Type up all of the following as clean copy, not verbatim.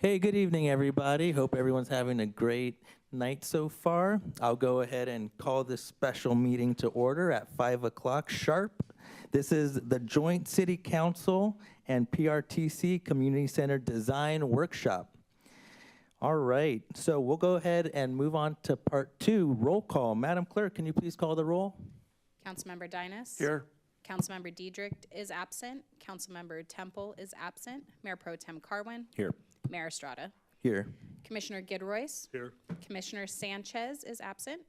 Hey, good evening, everybody. Hope everyone's having a great night so far. I'll go ahead and call this special meeting to order at 5 o'clock sharp. This is the Joint City Council and PRTC Community Center Design Workshop. All right, so we'll go ahead and move on to part 2, roll call. Madam Clerk, can you please call the roll? Councilmember Dynas. Here. Councilmember Diedrich is absent. Councilmember Temple is absent. Mayor Pro Tem Carwin. Here. Mayor Estrada. Here. Commissioner Gidroyce. Here. Commissioner Sanchez is absent.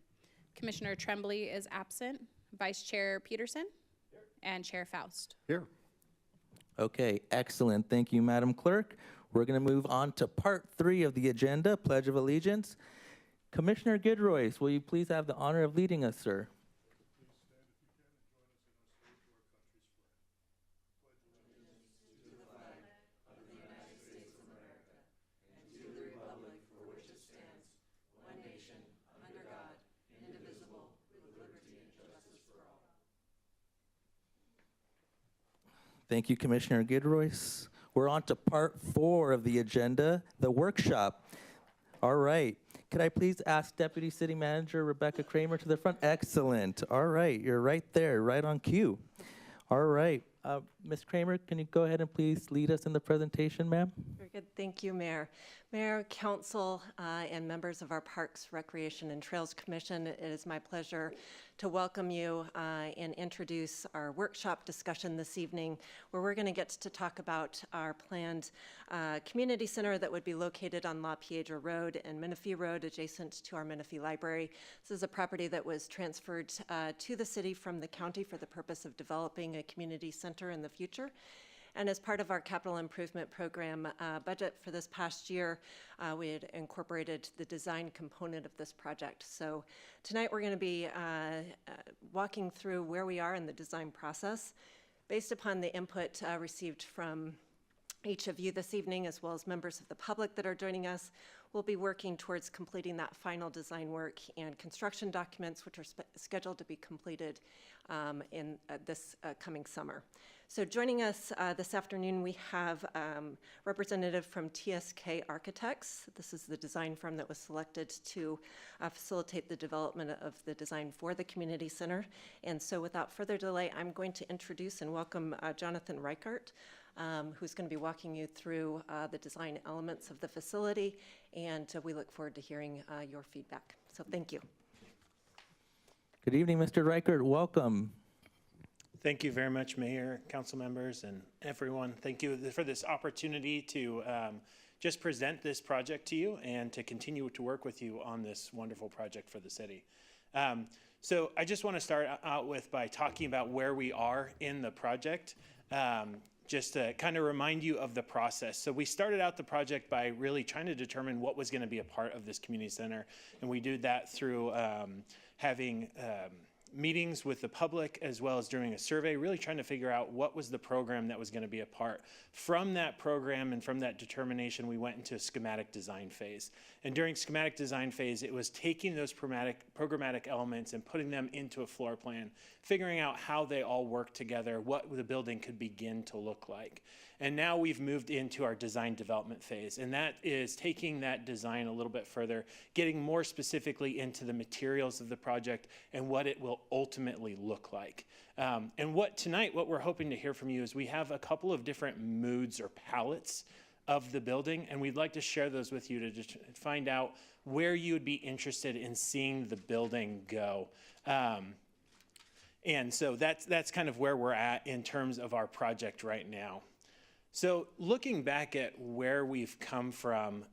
Commissioner Tremblay is absent. Vice Chair Peterson. Here. And Chair Faust. Here. Okay, excellent. Thank you, Madam Clerk. We're going to move on to part 3 of the agenda, Pledge of Allegiance. Commissioner Gidroyce, will you please have the honor of leading us, sir? Thank you, Commissioner Gidroyce. We're on to part 4 of the agenda, the workshop. All right. Could I please ask Deputy City Manager Rebecca Kramer to the front? Excellent. All right. You're right there, right on cue. All right. Ms. Kramer, can you go ahead and please lead us in the presentation, ma'am? Very good. Thank you, Mayor. Mayor, Council, and members of our Parks, Recreation, and Trails Commission, it is my pleasure to welcome you and introduce our workshop discussion this evening, where we're going to get to talk about our planned community center that would be located on La Piedra Road and Menifee Road, adjacent to our Menifee Library. This is a property that was transferred to the city from the county for the purpose of developing a community center in the future. And as part of our capital improvement program budget for this past year, we had incorporated the design component of this project. So tonight we're going to be walking through where we are in the design process. Based upon the input received from each of you this evening, as well as members of the public that are joining us, we'll be working towards completing that final design work and construction documents, which are scheduled to be completed in this coming summer. So joining us this afternoon, we have representative from TSK Architects. This is the design firm that was selected to facilitate the development of the design for the community center. And so without further delay, I'm going to introduce and welcome Jonathan Reichert, who's going to be walking you through the design elements of the facility, and we look forward to hearing your feedback. So thank you. Good evening, Mr. Reichert. Welcome. Thank you very much, Mayor, council members, and everyone. Thank you for this opportunity to just present this project to you and to continue to work with you on this wonderful project for the city. So I just want to start out with by talking about where we are in the project. Just to kind of remind you of the process. So we started out the project by really trying to determine what was going to be a part of this community center. And we did that through having meetings with the public, as well as doing a survey, really trying to figure out what was the program that was going to be a part. From that program and from that determination, we went into a schematic design phase. And during schematic design phase, it was taking those programmatic elements and putting them into a floor plan, figuring out how they all work together, what the building could begin to look like. And now we've moved into our design development phase, and that is taking that design a little bit further, getting more specifically into the materials of the project and what it will ultimately look like. And what we're hoping to hear from you is we have a couple of different moods or palettes of the building, and we'd like to share those with you to just find out where you would be interested in seeing the building go. And so that's kind of where we're at in terms of our project right now. So looking back at where we've come from,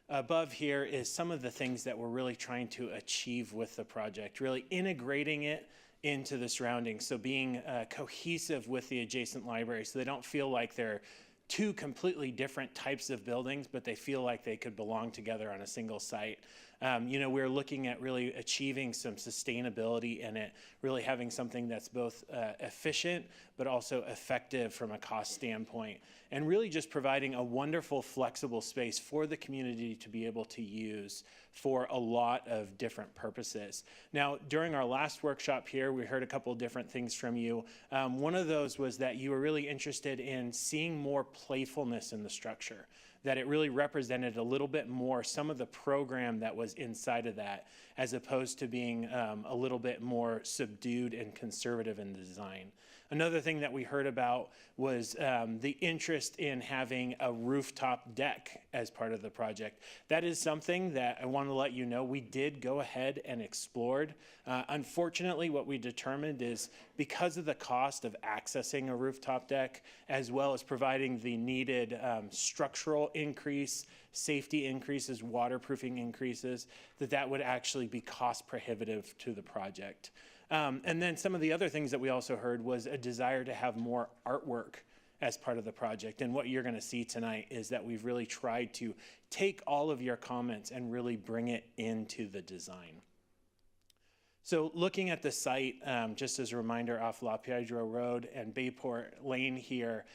above here is some of the things that we're really trying to achieve with the project, really integrating it into the surroundings. So being cohesive with the adjacent library, so they don't feel like they're two completely different types of buildings, but they feel like they could belong together on a single site. We're looking at really achieving some sustainability in it, really having something that's both efficient, but also effective from a cost standpoint, and really just providing a wonderful, flexible space for the community to be able to use for a lot of different purposes. Now, during our last workshop here, we heard a couple of different things from you. One of those was that you were really interested in seeing more playfulness in the structure. that it really represented a little bit more some of the program that was inside of that, as opposed to being a little bit more subdued and conservative in the design. Another thing that we heard about was the interest in having a rooftop deck as part of the project. That is something that I want to let you know we did go ahead and explored. Unfortunately, what we determined is because of the cost of accessing a rooftop deck, as well as providing the needed structural increase, safety increases, waterproofing increases, that would actually be cost prohibitive to the project. And then some of the other things that we also heard was a desire to have more artwork as part of the project. And what you're going to see tonight is that we've really tried to take all of your comments and really bring it into the design. So looking at the site, just as a reminder, off La Piedra Road and Bayport Lane here,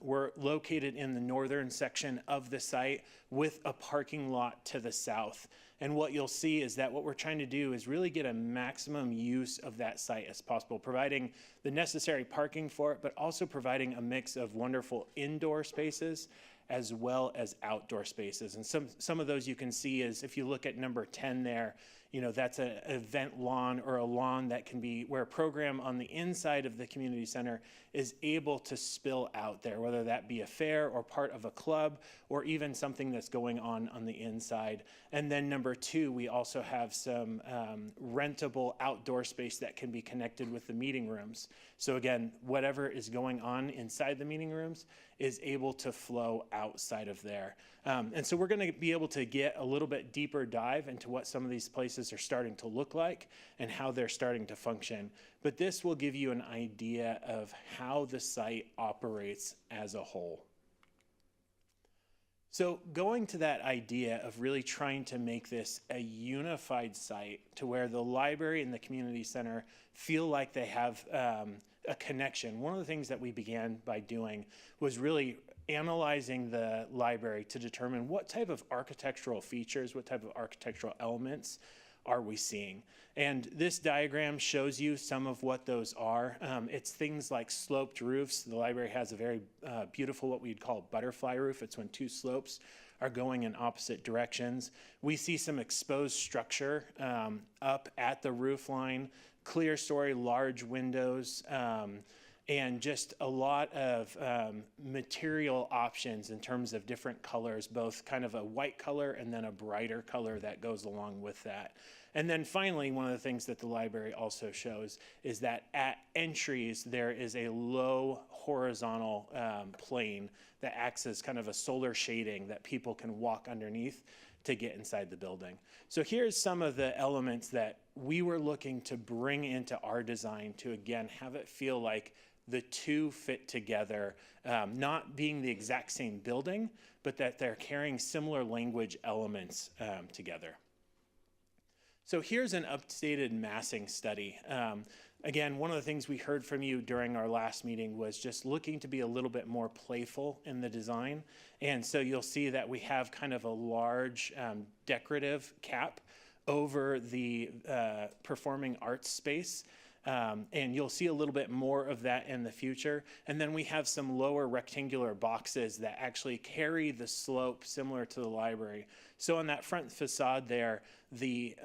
we're located in the northern section of the site with a parking lot to the south. And what you'll see is that what we're trying to do is really get a maximum use of that site as possible, providing the necessary parking for it, but also providing a mix of wonderful indoor spaces as well as outdoor spaces. And some of those you can see is, if you look at number 10 there, you know, that's an event lawn, or a lawn that can be where a program on the inside of the community center is able to spill out there, whether that be a fair or part of a club, or even something that's going on the inside. And then number 2, we also have some rentable outdoor space that can be connected with the meeting rooms. So again, whatever is going on inside the meeting rooms is able to flow outside of there. And so we're going to be able to get a little bit deeper dive into what some of these places are starting to look like and how they're starting to function. But this will give you an idea of how the site operates as a whole. So going to that idea of really trying to make this a unified site to where the library and the community center feel like they have a connection, one of the things that we began by doing was really analyzing the library to determine what type of architectural features, what type of architectural elements are we seeing. And this diagram shows you some of what those are. It's things like sloped roofs. The library has a very beautiful, what we'd call butterfly roof. It's when 2 slopes are going in opposite directions. We see some exposed structure up at the roof line, clear story, large windows, and just a lot of material options in terms of different colors, both kind of a white color and then a brighter color that goes along with that. And then finally, one of the things that the library also shows is that at entries, there is a low horizontal plane that acts as kind of a solar shading that people can walk underneath to get inside the building. So here's some of the elements that we were looking to bring into our design to, again, have it feel like the two fit together, not being the exact same building, but that they're carrying similar language elements together. So here's an updated massing study. Again, one of the things we heard from you during our last meeting was just looking to be a little bit more playful in the design. And so you'll see that we have kind of a large decorative cap over the performing arts space. And you'll see a little bit more of that in the future. And then we have some lower rectangular boxes that actually carry the slope similar to the library. So on that front facade there, the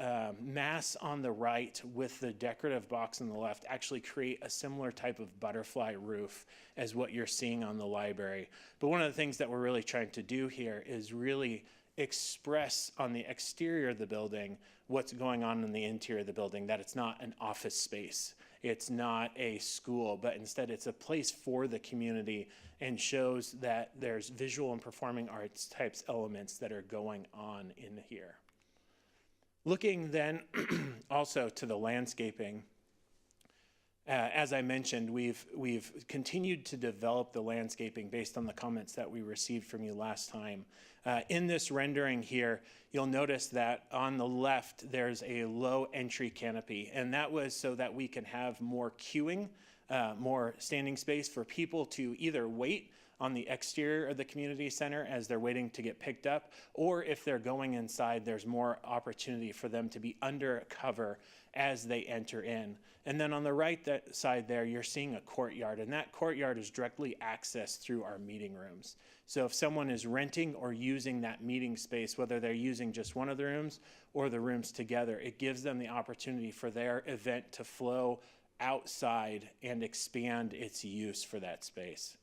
mass on the right with the decorative box on the left actually create a similar type of butterfly roof as what you're seeing on the library. But one of the things that we're really trying to do here is really express on the exterior of the building what's going on in the interior of the building, that it's not an office space, it's not a school, but instead it's a place for the community, and shows that there's visual and performing arts types elements that are going on in here. Looking then also to the landscaping, as I mentioned, we've continued to develop the landscaping based on the comments that we received from you last time. In this rendering here, you'll notice that on the left, there's a low entry canopy, and that was so that we can have more queuing, more standing space for people to either wait on the exterior of the community center as they're waiting to get picked up, or if they're going inside, there's more opportunity for them to be under cover as they enter in. And then on the right side there, you're seeing a courtyard, and that courtyard is directly accessed through our meeting rooms. So if someone is renting or using that meeting space, whether they're using just one of the rooms or the rooms together, it gives them the opportunity for their event to flow outside and expand its use for that space.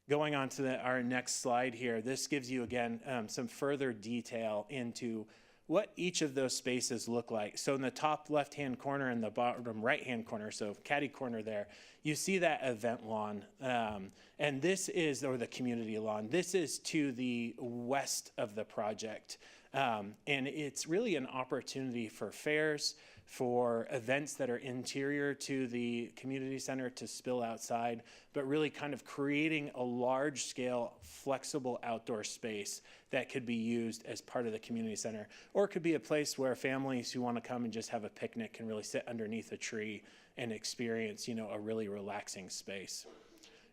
Going on to our next slide here, this gives you, again, some further detail into what each of those spaces look like. So in the top left-hand corner and the bottom right-hand corner, so catty corner there, you see that event lawn. And this is, or the community lawn, this is to the west of the project. And it's really an opportunity for fairs, for events that are interior to the community center to spill outside, but really kind of creating a large-scale, flexible outdoor space that could be used as part of the community center. Or it could be a place where families who want to come and just have a picnic can really sit underneath a tree and experience, a really relaxing space.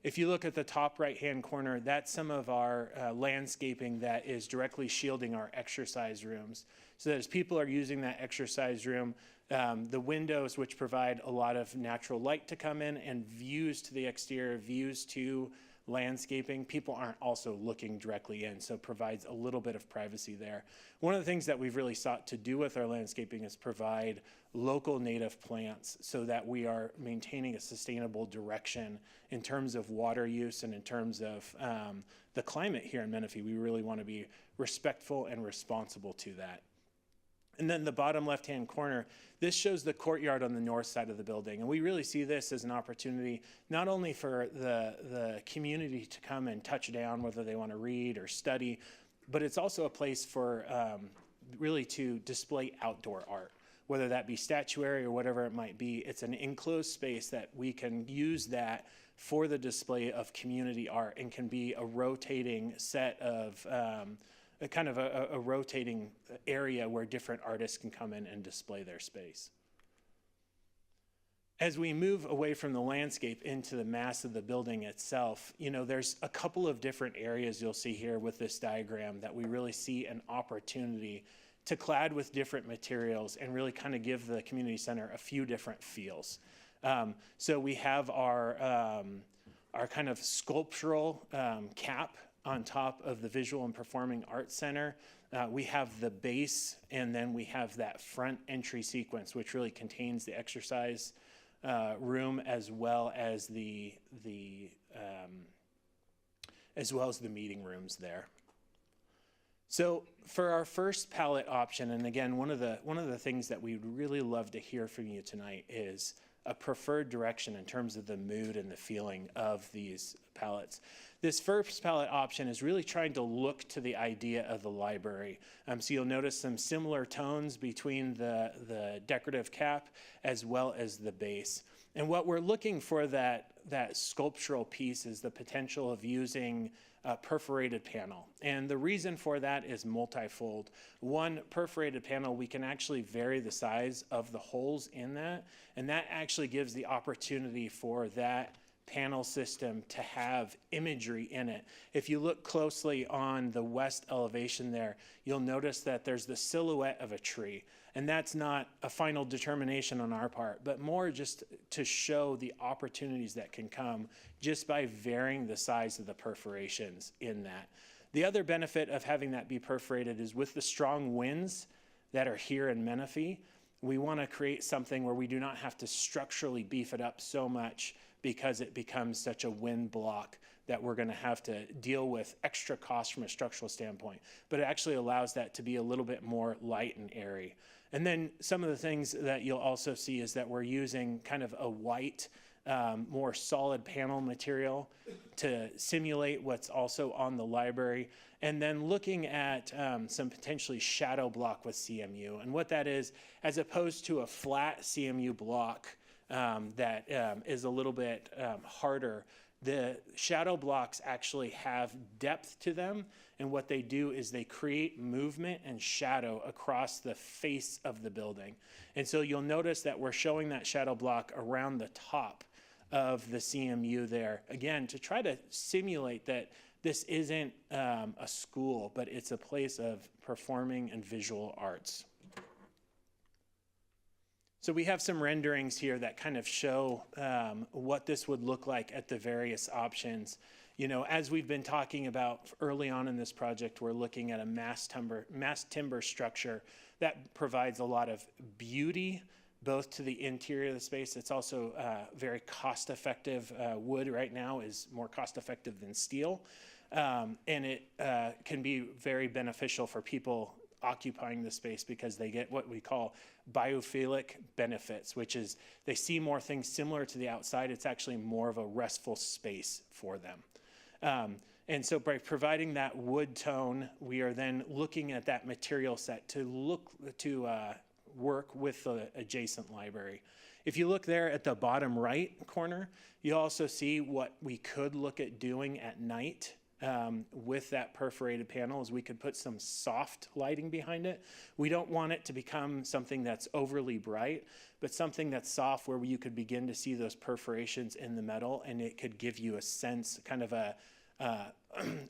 If you look at the top right-hand corner, that's some of our landscaping that is directly shielding our exercise rooms. So that as people are using that exercise room, the windows, which provide a lot of natural light to come in, and views to the exterior, views to landscaping, people aren't also looking directly in, so it provides a little bit of privacy there. One of the things that we've really sought to do with our landscaping is provide local native plants so that we are maintaining a sustainable direction in terms of water use and in terms of the climate here in Menifee. We really want to be respectful and responsible to that. And then the bottom left-hand corner, this shows the courtyard on the north side of the building. And we really see this as an opportunity not only for the community to come and touch down, whether they want to read or study, but it's also a place for really to display outdoor art, whether that be statuary or whatever it might be. It's an enclosed space that we can use that for the display of community art, and can be a rotating set of a rotating area where different artists can come in and display their space. As we move away from the landscape into the mass of the building itself, there's a couple of different areas you'll see here with this diagram that we really see an opportunity to clad with different materials and really kind of give the community center a few different feels. So we have our kind of sculptural cap on top of the Visual and Performing Arts Center. We have the base, and then we have that front entry sequence, which really contains the exercise room as well as the meeting rooms there. So for our first palette option, and again, one of the things that we'd really love to hear from you tonight is a preferred direction in terms of the mood and the feeling of these palettes. This first palette option is really trying to look to the idea of the library. So you'll notice some similar tones between the decorative cap as well as the base. And what we're looking for that sculptural piece is the potential of using a perforated panel. And the reason for that is multifold. One perforated panel, we can actually vary the size of the holes in that, and that actually gives the opportunity for that panel system to have imagery in it. If you look closely on the west elevation there, you'll notice that there's the silhouette of a tree. And that's not a final determination on our part, but more just to show the opportunities that can come just by varying the size of the perforations in that. The other benefit of having that be perforated is with the strong winds that are here in Menifee, we want to create something where we do not have to structurally beef it up so much because it becomes such a wind block that we're going to have to deal with extra costs from a structural standpoint. But it actually allows that to be a little bit more light and airy. And then some of the things that you'll also see is that we're using kind of a white, more solid panel material to simulate what's also on the library. And then looking at some potentially shadow block with CMU. And what that is, as opposed to a flat CMU block that is a little bit harder, the shadow blocks actually have depth to them, and what they do is they create movement and shadow across the face of the building. And so you'll notice that we're showing that shadow block around the top of the CMU there. Again, to try to simulate that this isn't a school, but it's a place of performing and visual arts. So we have some renderings here that kind of show what this would look like at the various options. You know, as we've been talking about early on in this project, we're looking at a mass timber structure that provides a lot of beauty, both to the interior of the space. It's also very cost-effective. Wood right now is more cost-effective than steel. And it can be very beneficial for people occupying the space because they get what we call biophilic benefits, which is they see more things similar to the outside. It's actually more of a restful space for them. And so by providing that wood tone, we are then looking at that material set to work with the adjacent library. If you look there at the bottom right corner, you also see what we could look at doing at night with that perforated panel is we could put some soft lighting behind it. We don't want it to become something that's overly bright, but something that's soft where you could begin to see those perforations in the metal, and it could give you a sense, kind of a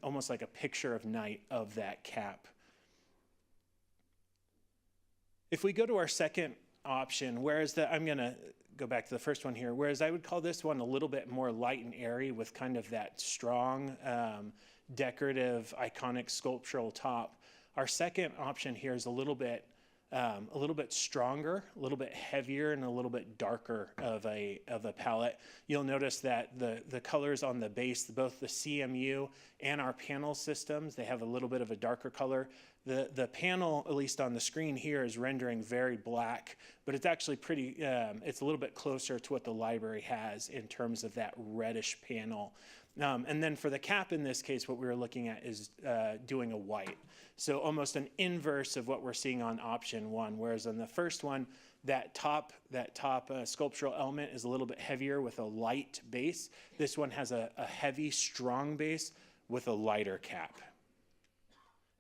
almost like a picture of night of that cap. If we go to our second option, I'm going to go back to the first one here, whereas I would call this one a little bit more light and airy with kind of that strong, decorative, iconic sculptural top. Our second option here is a little bit stronger, a little bit heavier, and a little bit darker of a palette. You'll notice that the colors on the base, both the CMU and our panel systems, they have a little bit of a darker color. The panel, at least on the screen here, is rendering very black, but it's actually pretty, it's a little bit closer to what the library has in terms of that reddish panel. And then for the cap in this case, what we were looking at is doing a white. So almost an inverse of what we're seeing on option one, whereas on the first one, that top sculptural element is a little bit heavier with a light base. This one has a heavy, strong base with a lighter cap.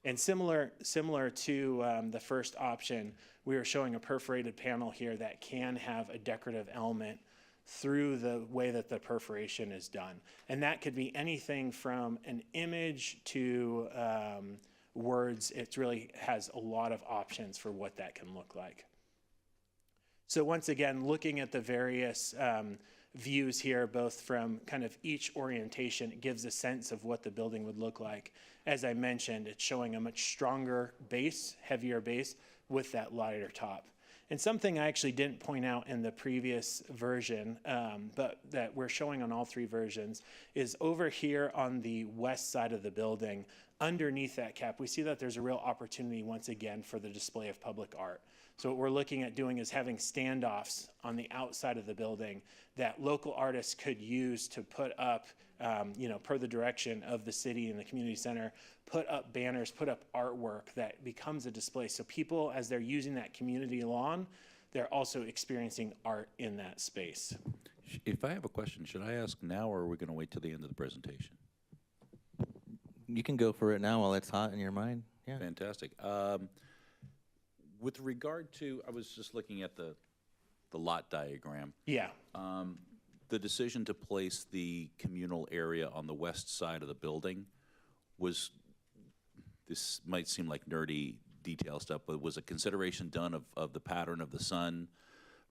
And similar to the first option, we are showing a perforated panel here that can have a decorative element through the way that the perforation is done. And that could be anything from an image to words. It really has a lot of options for what that can look like. So once again, looking at the various views here, both from kind of each orientation, it gives a sense of what the building would look like. As I mentioned, it's showing a much stronger base, heavier base, with that lighter top. And something I actually didn't point out in the previous version, but that we're showing on all three versions, is over here on the west side of the building, underneath that cap, we see that there's a real opportunity once again for the display of public art. So what we're looking at doing is having standoffs on the outside of the building that local artists could use to put up, per the direction of the city and the community center, put up banners, put up artwork that becomes a display. So people, as they're using that community lawn, they're also experiencing art in that space. If I have a question, should I ask now or are we going to wait till the end of the presentation? You can go for it now while it's hot in your mind. Yeah. Fantastic. With regard to, I was just looking at the lot diagram. Yeah. The decision to place the communal area on the west side of the building was, this might seem like nerdy detail stuff, but was a consideration done of the pattern of the sun,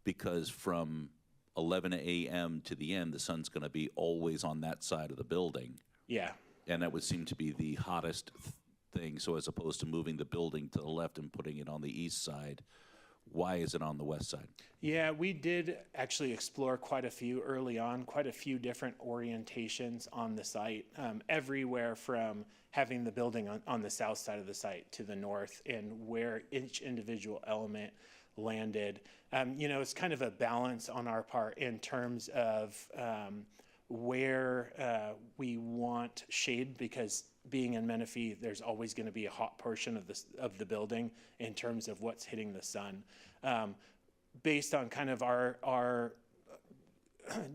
because from 11 a.m. to the end, the sun's going to be always on that side of the building. Yeah. And that would seem to be the hottest thing. So as opposed to moving the building to the left and putting it on the east side, why is it on the west side? Yeah, we did actually explore quite a few early on, quite a few different orientations on the site, everywhere from having the building on the south side of the site to the north, and where each individual element landed. It's kind of a balance on our part in terms of where we want shade, because being in Menifee, there's always going to be a hot portion of the building in terms of what's hitting the sun. Based on kind of our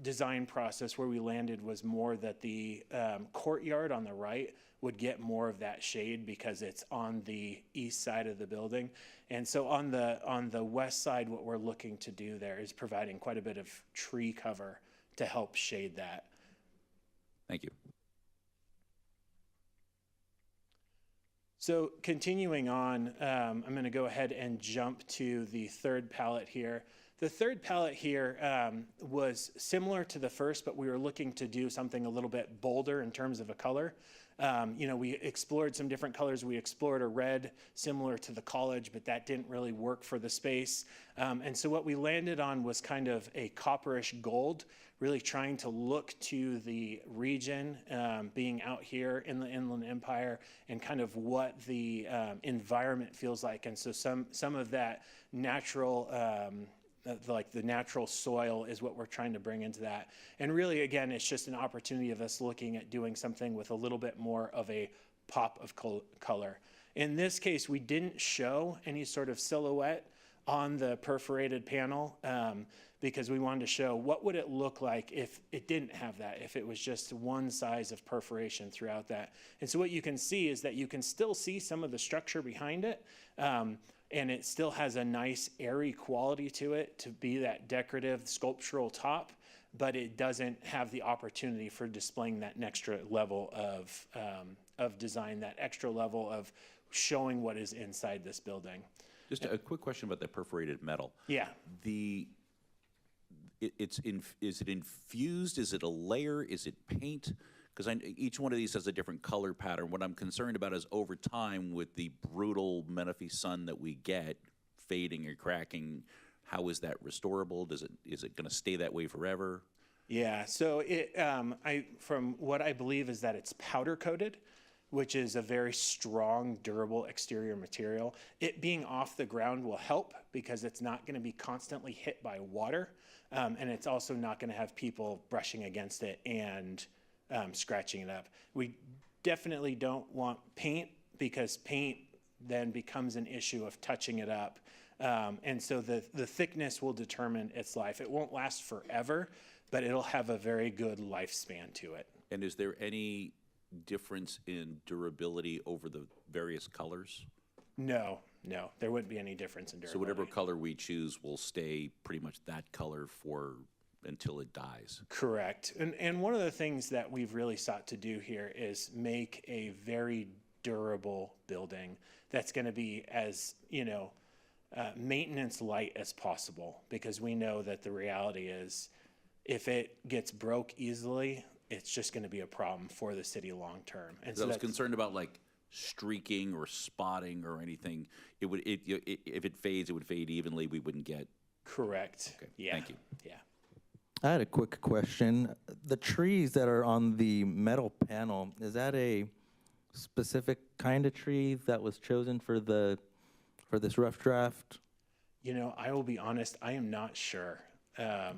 design process, where we landed was more that the courtyard on the right would get more of that shade because it's on the east side of the building. And so on the west side, what we're looking to do there is providing quite a bit of tree cover to help shade that. Thank you. So continuing on, I'm going to go ahead and jump to the third palette here. The third palette here was similar to the first, but we were looking to do something a little bit bolder in terms of a color. We explored some different colors. We explored a red similar to the college, but that didn't really work for the space. And so what we landed on was kind of a copperish gold, really trying to look to the region, being out here in the Inland Empire, and kind of what the environment feels like. And so some of that natural like the natural soil is what we're trying to bring into that. And really, again, it's just an opportunity of us looking at doing something with a little bit more of a pop of color. In this case, we didn't show any sort of silhouette on the perforated panel because we wanted to show what would it look like if it didn't have that, if it was just one size of perforation throughout that. And so what you can see is that you can still see some of the structure behind it, and it still has a nice airy quality to it to be that decorative sculptural top, but it doesn't have the opportunity for displaying that extra level of design, that extra level of showing what is inside this building. Just a quick question about that perforated metal. Yeah. Is it infused? Is it a layer? Is it paint? Because each one of these has a different color pattern. What I'm concerned about is over time, with the brutal Menifee sun that we get, fading or cracking, how is that restorable? Is it going to stay that way forever? Yeah. So from what I believe is that it's powder coated, which is a very strong, durable exterior material. It being off the ground will help because it's not going to be constantly hit by water, and it's also not going to have people brushing against it and scratching it up. We definitely don't want paint because paint then becomes an issue of touching it up. And so the thickness will determine its life. It won't last forever, but it'll have a very good lifespan to it. And is there any difference in durability over the various colors? No, there wouldn't be any difference in durability. So whatever color we choose will stay pretty much that color until it dies. Correct. And one of the things that we've really sought to do here is make a very durable building that's going to be as, maintenance light as possible, because we know that the reality is if it gets broke easily, it's just going to be a problem for the city long term. And so I was concerned about like streaking or spotting or anything. If it fades, it would fade evenly. We wouldn't get. Correct. Okay. Yeah. Thank you. Yeah. I had a quick question. The trees that are on the metal panel, is that a specific kind of tree that was chosen for this rough draft? I will be honest, I am not sure. I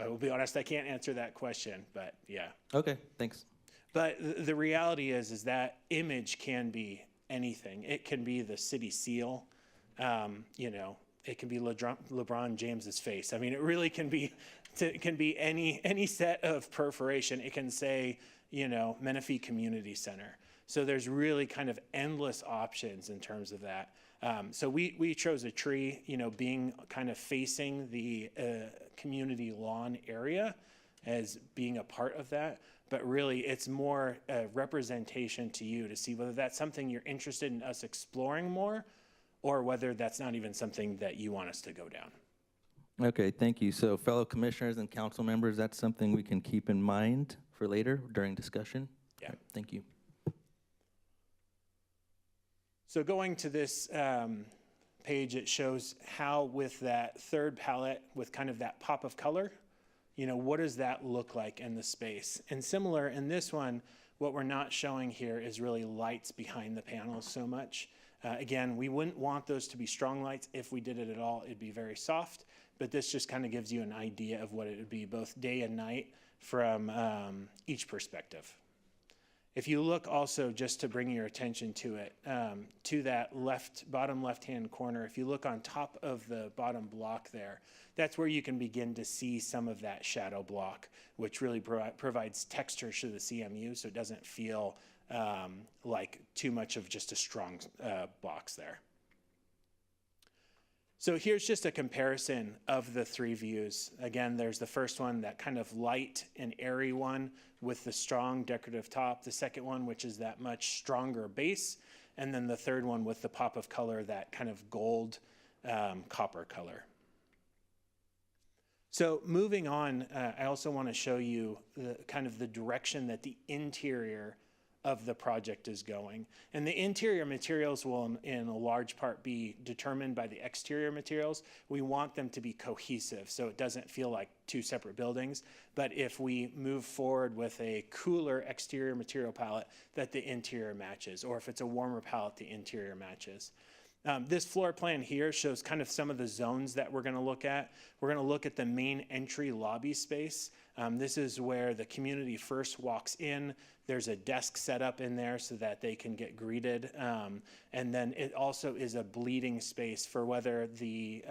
will be honest, I can't answer that question, but yeah. Okay, thanks. But the reality is that image can be anything. It can be the city seal, it can be LeBron James's face. I mean, it really can be any set of perforation. It can say, Menifee Community Center. So there's really kind of endless options in terms of that. So we chose a tree, being kind of facing the community lawn area as being a part of that. But really, it's more a representation to you to see whether that's something you're interested in us exploring more, or whether that's not even something that you want us to go down. Okay, thank you. So fellow commissioners and council members, that's something we can keep in mind for later during discussion? Yeah. All right, thank you. So going to this page, it shows how with that third palette, with kind of that pop of color, what does that look like in the space? And similar in this one, what we're not showing here is really lights behind the panels so much. Again, we wouldn't want those to be strong lights. If we did it at all, it'd be very soft. But this just kind of gives you an idea of what it would be, both day and night, from each perspective. If you look also, just to bring your attention to it, to that bottom left-hand corner, if you look on top of the bottom block there, that's where you can begin to see some of that shadow block, which really provides texture to the CMU, so it doesn't feel like too much of just a strong box there. So here's just a comparison of the three views. Again, there's the first one, that kind of light and airy one with the strong decorative top. The second one, which is that much stronger base. And then the third one with the pop of color, that kind of gold copper color. So moving on, I also want to show you the direction that the interior of the project is going. And the interior materials will in a large part be determined by the exterior materials. We want them to be cohesive so it doesn't feel like two separate buildings. But if we move forward with a cooler exterior material palette, that the interior matches, or if it's a warmer palette, the interior matches. This floor plan here shows kind of some of the zones that we're going to look at. We're going to look at the main entry lobby space. This is where the community first walks in. There's a desk set up in there so that they can get greeted. And then it also is a bleeding space for whether the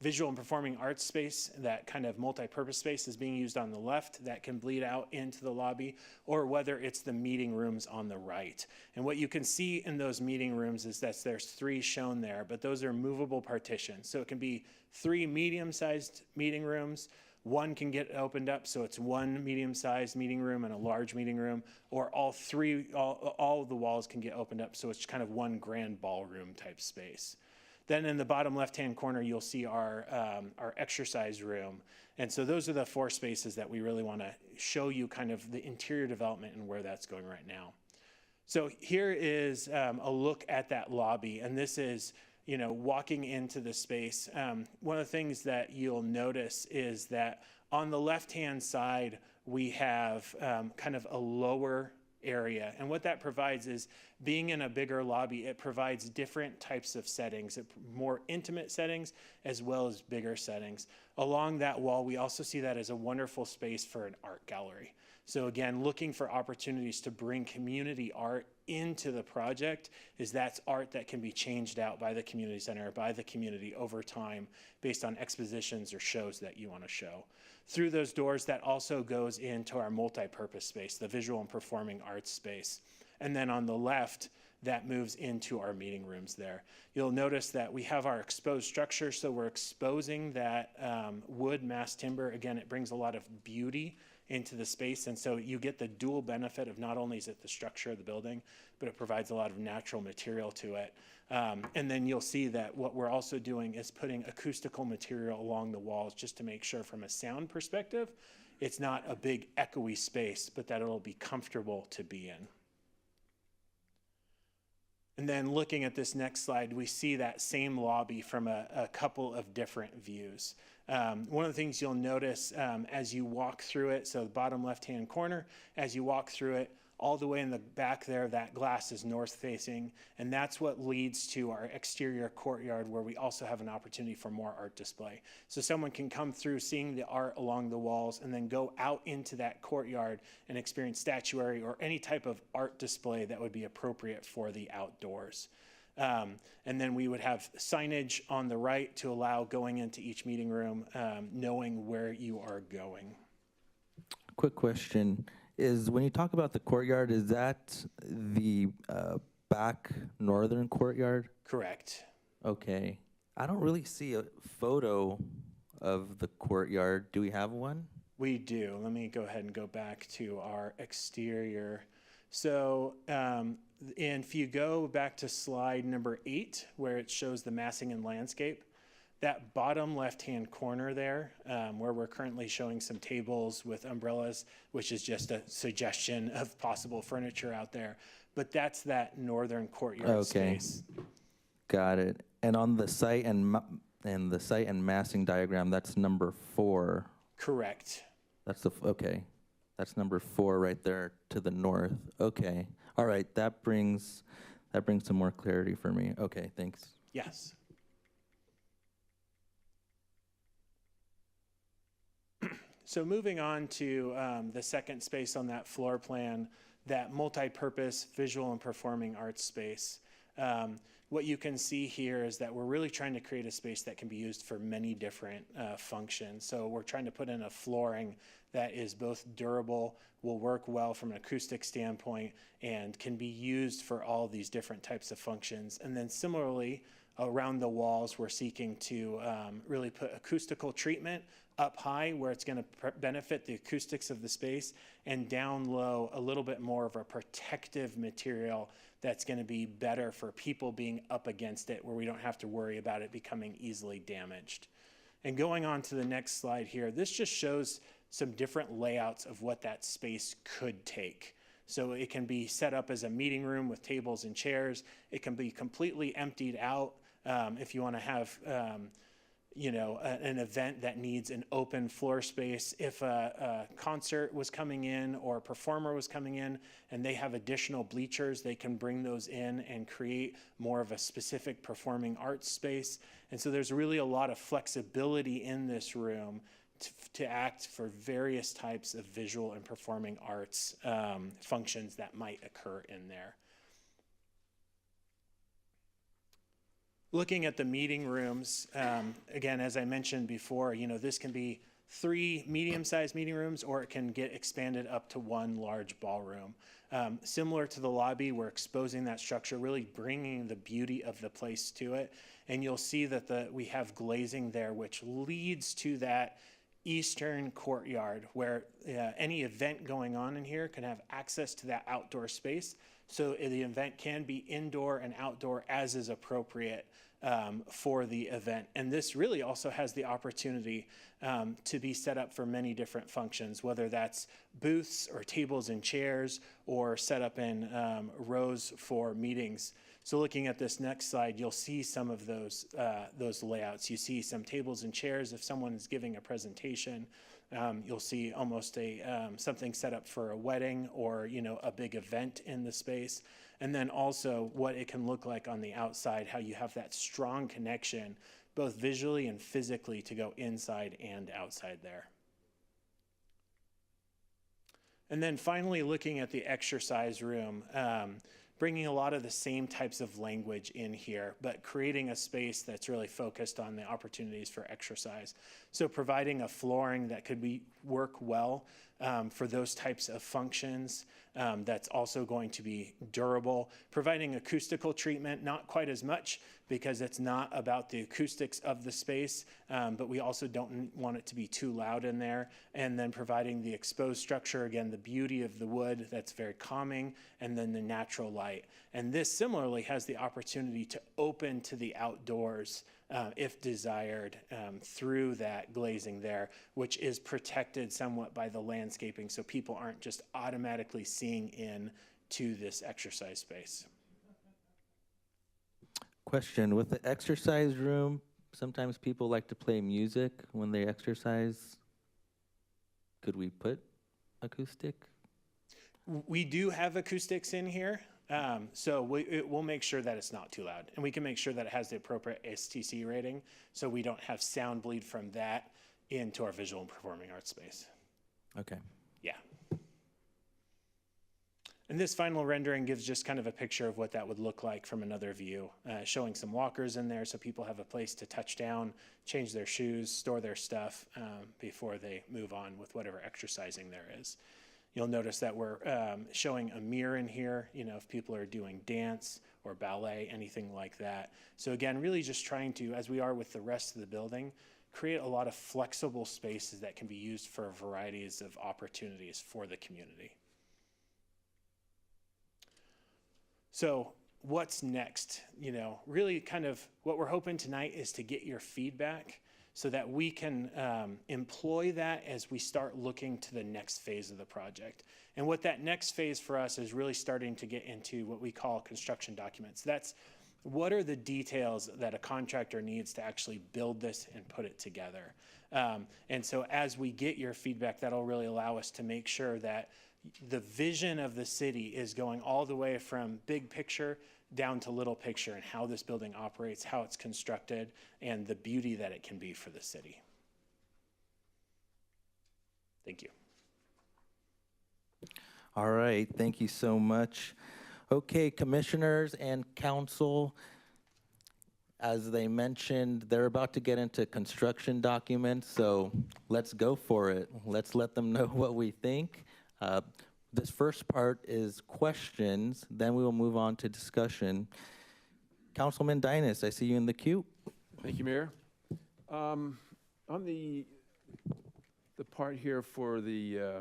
visual and performing arts space, that kind of multi-purpose space, is being used on the left that can bleed out into the lobby, or whether it's the meeting rooms on the right. And what you can see in those meeting rooms is that there's three shown there, but those are movable partitions. So it can be 3 medium-sized meeting rooms. One can get opened up, so it's 1 medium-sized meeting room and a large meeting room, or all of the walls can get opened up, so it's kind of 1 grand ballroom type space. Then in the bottom left-hand corner, you'll see our exercise room. And so those are the 4 spaces that we really want to show you kind of the interior development and where that's going right now. So here is a look at that lobby, and this is, you know, walking into the space. One of the things that you'll notice is that on the left-hand side, we have kind of a lower area. And what that provides is, being in a bigger lobby, it provides different types of settings, more intimate settings as well as bigger settings. Along that wall, we also see that as a wonderful space for an art gallery. So again, looking for opportunities to bring community art into the project, is that's art that can be changed out by the community center, by the community over time based on expositions or shows that you want to show. Through those doors, that also goes into our multi-purpose space, the visual and performing arts space. And then on the left, that moves into our meeting rooms there. You'll notice that we have our exposed structure, so we're exposing that wood mass timber. Again, it brings a lot of beauty into the space, and so you get the dual benefit of not only is it the structure of the building, but it provides a lot of natural material to it. And then you'll see that what we're also doing is putting acoustical material along the walls just to make sure from a sound perspective, it's not a big echoey space, but that it'll be comfortable to be in. And then looking at this next slide, we see that same lobby from a couple of different views. One of the things you'll notice as you walk through it, so the bottom left-hand corner, as you walk through it, all the way in the back there, that glass is north facing, and that's what leads to our exterior courtyard, where we also have an opportunity for more art display. So someone can come through seeing the art along the walls and then go out into that courtyard and experience statuary or any type of art display that would be appropriate for the outdoors. And then we would have signage on the right to allow going into each meeting room, knowing where you are going. Quick question. Is when you talk about the courtyard, is that the back northern courtyard? Correct. Okay. I don't really see a photo of the courtyard. Do we have one? We do. Let me go ahead and go back to our exterior. So and if you go back to slide number 8, where it shows the massing and landscape, that bottom left-hand corner there, where we're currently showing some tables with umbrellas, which is just a suggestion of possible furniture out there, but that's that northern courtyard space. Got it. And on the site and massing diagram, that's number 4. Correct. That's okay. That's number 4 right there to the north. Okay. All right. That brings some more clarity for me. Okay. Thanks. Yes. So moving on to the second space on that floor plan, that multi-purpose visual and performing arts space. What you can see here is that we're really trying to create a space that can be used for many different functions. So we're trying to put in a flooring that is both durable, will work well from an acoustic standpoint, and can be used for all these different types of functions. And then similarly, Around the walls, we're seeking to really put acoustical treatment up high where it's going to benefit the acoustics of the space, and down low a little bit more of a protective material that's going to be better for people being up against it, where we don't have to worry about it becoming easily damaged. And going on to the next slide here, this just shows some different layouts of what that space could take. So it can be set up as a meeting room with tables and chairs. It can be completely emptied out if you want to have an event that needs an open floor space. If a concert was coming in or a performer was coming in and they have additional bleachers, they can bring those in and create more of a specific performing arts space. And so there's really a lot of flexibility in this room to act for various types of visual and performing arts functions that might occur in there. Looking at the meeting rooms, again, as I mentioned before, this can be 3 medium-sized meeting rooms, or it can get expanded up to 1 large ballroom. Similar to the lobby, we're exposing that structure, really bringing the beauty of the place to it. And you'll see that we have glazing there, which leads to that eastern courtyard where any event going on in here can have access to that outdoor space. So the event can be indoor and outdoor as is appropriate for the event. And this really also has the opportunity to be set up for many different functions, whether that's booths or tables and chairs, or set up in rows for meetings. So looking at this next slide, you'll see some of those layouts. You see some tables and chairs if someone is giving a presentation. You'll see almost something set up for a wedding or a big event in the space. And then also what it can look like on the outside, how you have that strong connection, both visually and physically, to go inside and outside there. And then finally, looking at the exercise room, bringing a lot of the same types of language in here, but creating a space that's really focused on the opportunities for exercise. So providing a flooring that could work well for those types of functions, that's also going to be durable. Providing acoustical treatment, not quite as much, because it's not about the acoustics of the space, but we also don't want it to be too loud in there. And then providing the exposed structure, again, the beauty of the wood that's very calming, and then the natural light. And this similarly has the opportunity to open to the outdoors if desired through that glazing there, which is protected somewhat by the landscaping, so people aren't just automatically seeing in to this exercise space. Question, with the exercise room, sometimes people like to play music when they exercise. Could we put acoustic? We do have acoustics in here, so we'll make sure that it's not too loud. And we can make sure that it has the appropriate STC rating, so we don't have sound bleed from that into our visual and performing arts space. Okay. Yeah. And this final rendering gives just kind of a picture of what that would look like from another view, showing some walkers in there so people have a place to touch down, change their shoes, store their stuff before they move on with whatever exercising there is. You'll notice that we're showing a mirror in here, if people are doing dance or ballet, anything like that. So again, really just trying to, as we are with the rest of the building, create a lot of flexible spaces that can be used for varieties of opportunities for the community. So what's next? Really kind of what we're hoping tonight is to get your feedback so that we can employ that as we start looking to the next phase of the project. And what that next phase for us is really starting to get into what we call construction documents. That's what are the details that a contractor needs to actually build this and put it together. And so as we get your feedback, that'll really allow us to make sure that the vision of the city is going all the way from big picture down to little picture, and how this building operates, how it's constructed, and the beauty that it can be for the city. Thank you. All right, thank you so much. Okay, commissioners and council, as they mentioned, they're about to get into construction documents, so let's go for it. Let's let them know what we think. This first part is questions, then we will move on to discussion. Councilman Dynas, I see you in the queue. Thank you, Mayor. On the part here for the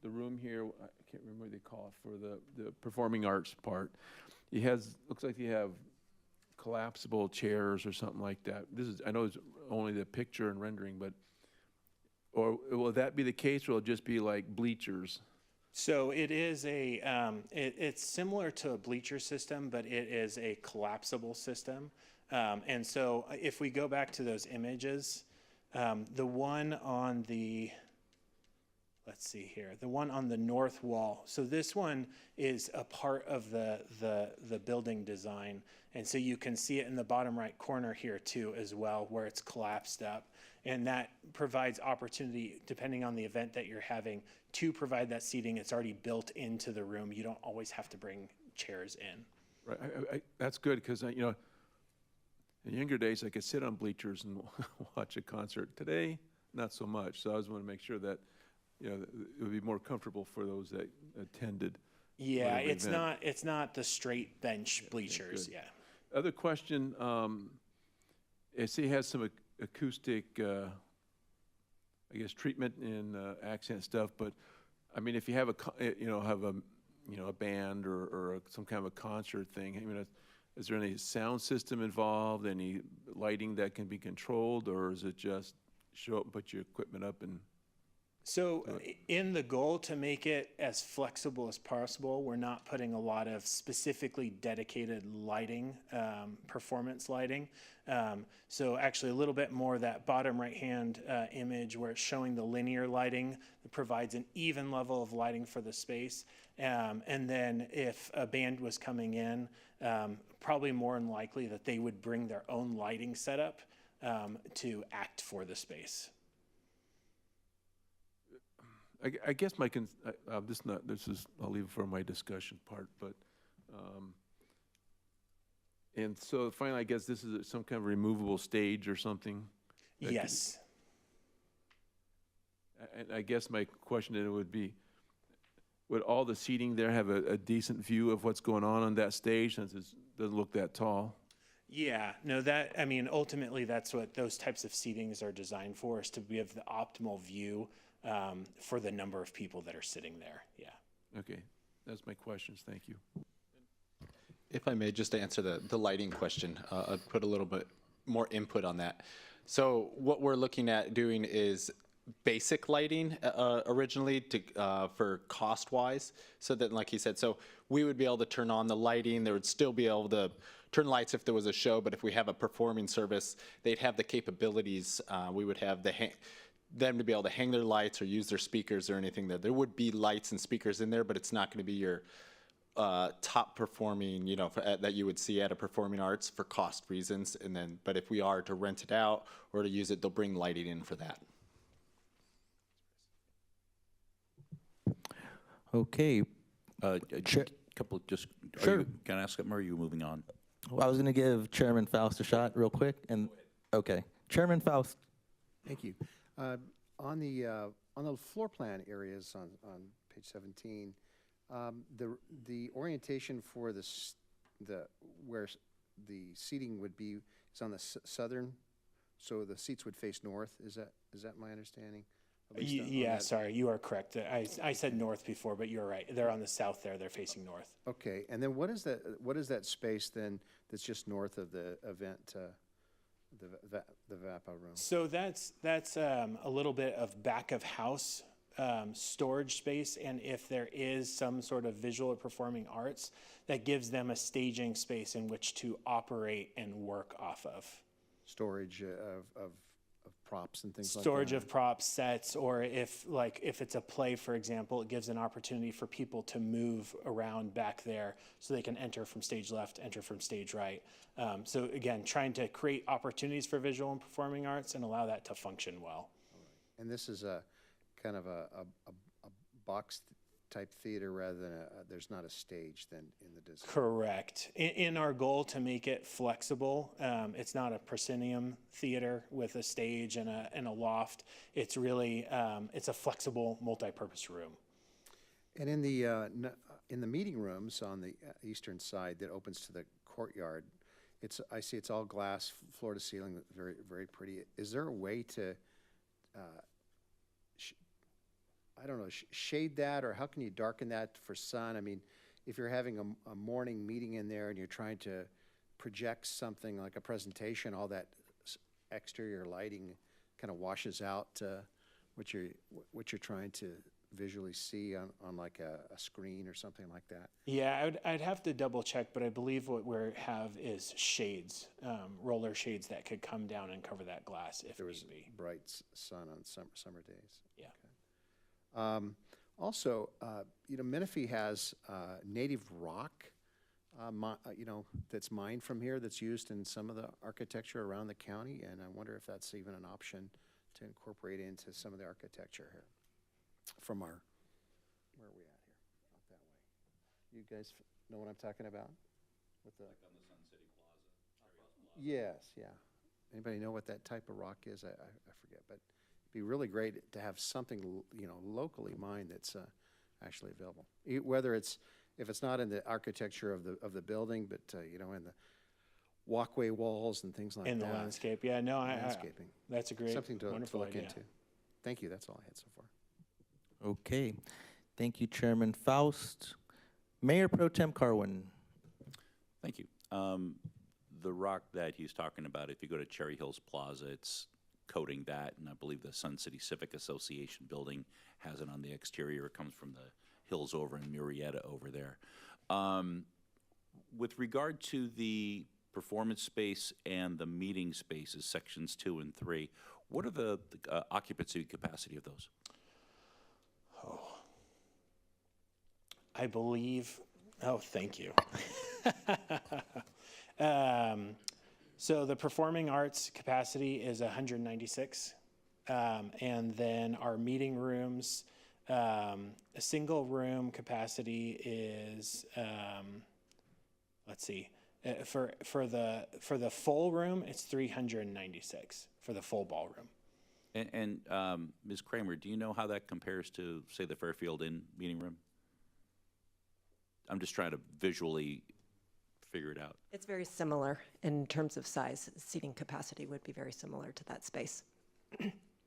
room here, I can't remember what they call it, for the performing arts part, looks like you have collapsible chairs or something like that. I know it's only the picture and rendering, but, or will that be the case, or will it just be like bleachers? So it is it's similar to a bleacher system, but it is a collapsible system. And so if we go back to those images, the one on the, let's see here, the one on the north wall. So this one is a part of the building design. And so you can see it in the bottom right corner here too as well, where it's collapsed up. And that provides opportunity, depending on the event that you're having, to provide that seating. It's already built into the room. You don't always have to bring chairs in. Right, that's good, because, you know, in younger days, I could sit on bleachers and watch a concert. Today, not so much. So I just want to make sure that, you know, it would be more comfortable for those that attended. Yeah, whatever it's event. it's not the straight bench bleachers. good. Yeah. Other question, I see it has some acoustic, I guess, treatment and accent stuff, but I mean, if you have a band or some kind of a concert thing, I mean, is there any sound system involved, any lighting that can be controlled, or is it just show up and put your equipment up and? So in the goal to make it as flexible as possible, we're not putting a lot of specifically dedicated lighting, performance lighting. So actually a little bit more that bottom right-hand image where it's showing the linear lighting that provides an even level of lighting for the space. And then if a band was coming in, probably more than likely that they would bring their own lighting setup to act for the space. I guess I'll leave it for my discussion part, but, and so finally, I guess this is some kind of removable stage or something? Yes. And I guess my question then would be, would all the seating there have a decent view of what's going on that stage, since it doesn't look that tall? Yeah, no, ultimately that's what those types of seatings are designed for, is to give the optimal view for the number of people that are sitting there. Yeah. Okay, that's my questions. Thank you. If I may, just to answer the lighting question, I'll put a little bit more input on that. So what we're looking at doing is basic lighting originally for cost-wise, so that, like he said, so we would be able to turn on the lighting. There would still be able to turn lights if there was a show, but if we have a performing service, they'd have the capabilities. We would have them to be able to hang their lights or use their speakers or anything there. There would be lights and speakers in there, but it's not going to be your top performing, that you would see at a performing arts for cost reasons. And then, but if we are to rent it out or to use it, they'll bring lighting in for that. Okay. Couple, just, Sure. Can I ask something, or are you moving on? Well, I was going to give Chairman Faust a shot real quick. Okay. Chairman Faust. Thank you. On the floor plan areas on page 17, the orientation for where the seating would be is on the southern, so the seats would face north. Is that my understanding? Yeah, sorry, you are correct. I said north before, but you're right. They're on the south there. They're facing north. Okay, and then what is that space then that's just north of the event? The VAPA room. So that's a little bit of back of house storage space, and if there is some sort of visual or performing arts, that gives them a staging space in which to operate and work off of. Storage of props and things like that. Storage of props, sets, or if it's a play, for example, it gives an opportunity for people to move around back there so they can enter from stage left, enter from stage right. So again, trying to create opportunities for visual and performing arts and allow that to function well. And this is a kind of a box type theater rather than there's not a stage then in the design. Correct. In our goal to make it flexible, it's not a proscenium theater with a stage and a loft. It's really, it's a flexible multi-purpose room. And in the in the meeting rooms on the eastern side that opens to the courtyard, I see it's all glass, floor to ceiling, very, very pretty. Is there a way to, I don't know, shade that, or how can you darken that for sun? I mean, if you're having a morning meeting in there and you're trying to project something like a presentation, all that exterior lighting kind of washes out what you're trying to visually see on like a screen or something like that. Yeah, I'd have to double check, but I believe what we have is shades, roller shades that could come down and cover that glass if There was need be. bright sun on summer days. Yeah. Also, Menifee has native rock, that's mined from here, that's used in some of the architecture around the county, and I wonder if that's even an option to incorporate into some of the architecture here from where are we at here? Out that way. You guys know what I'm talking about? With the, like on the Sun City Plaza? Yes, yeah. Anybody know what that type of rock is? I forget, but it'd be really great to have something, locally mined that's actually available. Whether if it's not in the architecture of the building, but, in the walkway walls and things like that. In the landscape, yeah, no, Landscaping. that's a great, Something to wonderful look idea. into. Thank you, that's all I had so far. Okay. Thank you, Chairman Faust. Mayor Pro Tem Carwin. Thank you. The rock that he's talking about, if you go to Cherry Hills Plaza, it's coating that, and I believe the Sun City Civic Association building has it on the exterior. It comes from the hills over in Murrieta over there. With regard to the performance space and the meeting spaces, sections 2 and 3, what are the occupancy capacity of those? I believe, thank you. So the performing arts capacity is 196. And then our meeting rooms, a single room capacity is, let's see, for the full room, it's 396 for the full ballroom. And Ms. Kramer, do you know how that compares to, say, the Fairfield Inn meeting room? I'm just trying to visually figure it out. It's very similar in terms of size. Seating capacity would be very similar to that space.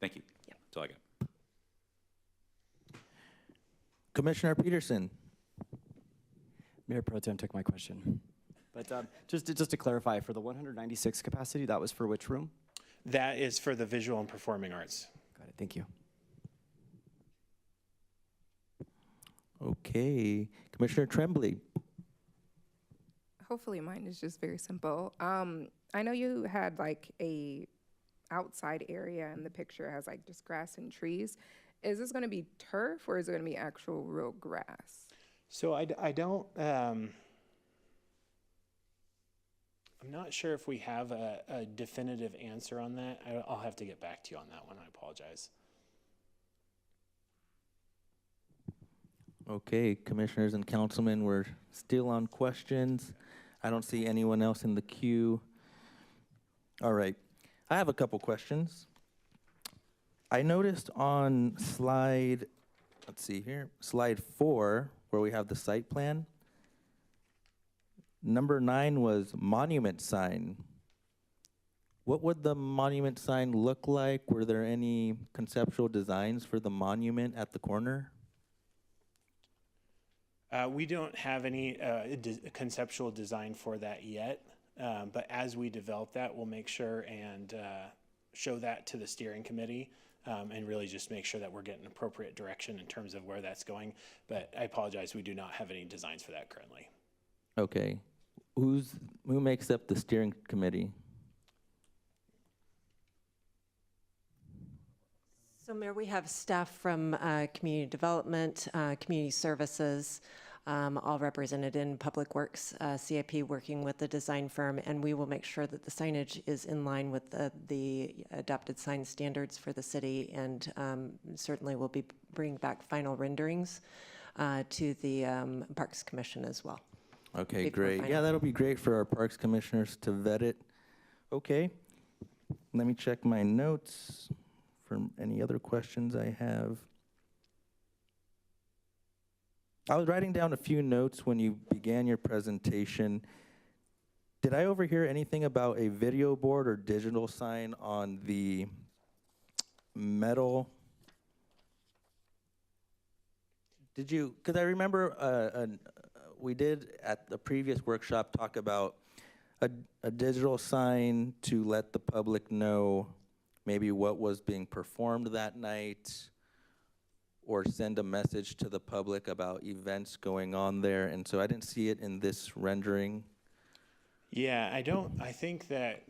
Thank you. Yeah. That's all I got. Commissioner Peterson. Mayor Pro Tem took my question. But just to clarify, for the 196 capacity, that was for which room? That is for the visual and performing arts. Got it, thank you. Okay. Commissioner Tremblay. Hopefully mine is just very simple. I know you had like a outside area and the picture has like just grass and trees. Is this gonna be turf or is it gonna be actual real grass? So I don't, I'm not sure if we have a definitive answer on that. I'll have to get back to you on that one. I apologize. Okay, commissioners and councilmen, we're still on questions. I don't see anyone else in the queue. All right, I have a couple questions. I noticed on slide, let's see here, slide 4, where we have the site plan, number 9 was monument sign. What would the monument sign look like? Were there any conceptual designs for the monument at the corner? We don't have any conceptual design for that yet, but as we develop that, we'll make sure and show that to the steering committee and really just make sure that we're getting appropriate direction in terms of where that's going. But I apologize, we do not have any designs for that currently. Okay. Who makes up the steering committee? So Mayor, we have staff from Community Development, Community Services, all represented in Public Works, CIP working with the design firm, and we will make sure that the signage is in line with the adopted sign standards for the city, and certainly we'll be bringing back final renderings to the Parks Commission as well. Okay, before great. final. Yeah, that'll be great for our parks commissioners to vet it. Okay, let me check my notes for any other questions I have. I was writing down a few notes when you began your presentation. Did I overhear anything about a video board or digital sign on the metal? Did you, because I remember we did at the previous workshop talk about a digital sign to let the public know maybe what was being performed that night, or send a message to the public about events going on there. And so I didn't see it in this rendering. Yeah, I think that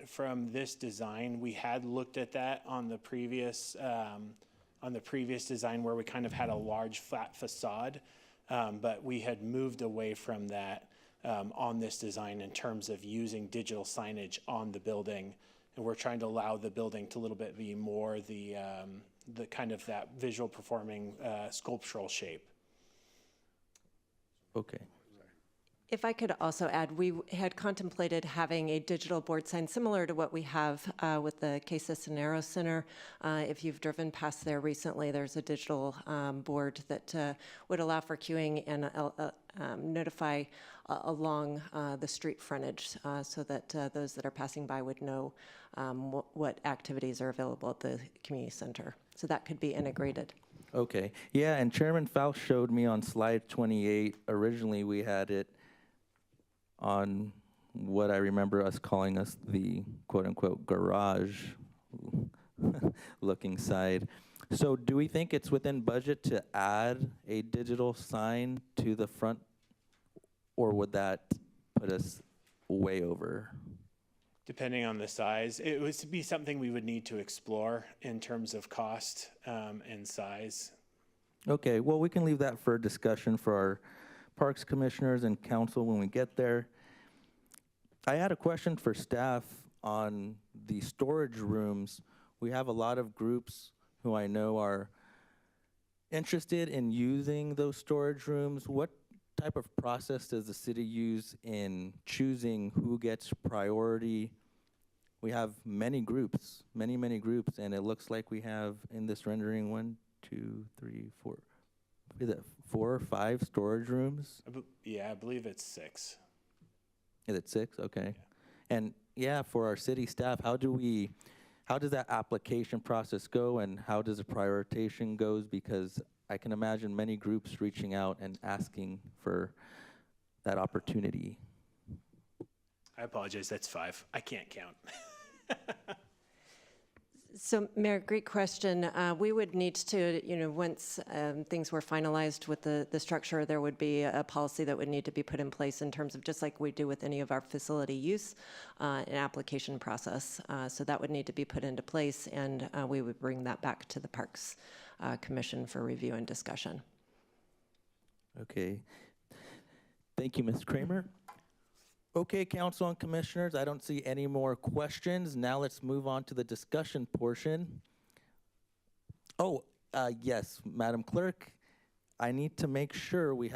from this design, we had looked at that on the previous design where we kind of had a large flat facade, but we had moved away from that on this design in terms of using digital signage on the building. And we're trying to allow the building to a little bit be more the kind of that visual performing sculptural shape. Okay. If I could also add, we had contemplated having a digital board sign similar to what we have with the Casa Cenero Center. If you've driven past there recently, there's a digital board that would allow for queuing and notify along the street frontage so that those that are passing by would know what activities are available at the community center. So that could be integrated. Okay. Yeah, and Chairman Faust showed me on slide 28, originally we had it on what I remember us calling us the quote-unquote garage looking side. So do we think it's within budget to add a digital sign to the front, or would that put us way over? Depending on the size, it would be something we would need to explore in terms of cost and size. Okay, well, we can leave that for a discussion for our Parks Commissioners and Council when we get there. I had a question for staff on the storage rooms. We have a lot of groups who I know are interested in using those storage rooms. What type of process does the city use in choosing who gets priority? We have many groups, many groups, and it looks like we have in this rendering 1, 2, 3, 4. Is it 4 or 5 storage rooms? Yeah, I believe it's 6. Is it 6? Okay. And yeah, for our city staff, how does that application process go, and how does the prioritization goes? Because I can imagine many groups reaching out and asking for that opportunity. I apologize, that's 5. I can't count. So, Mayor, great question. We would need to, once things were finalized with the structure, there would be a policy that would need to be put in place in terms of just like we do with any of our facility use, an application process. So that would need to be put into place, and we would bring that back to the Parks Commission for review and discussion. Okay. Thank you, Ms. Kramer. Okay, Council and Commissioners, I don't see any more questions. Now let's move on to the discussion portion. Oh, yes, Madam Clerk, I need to make sure we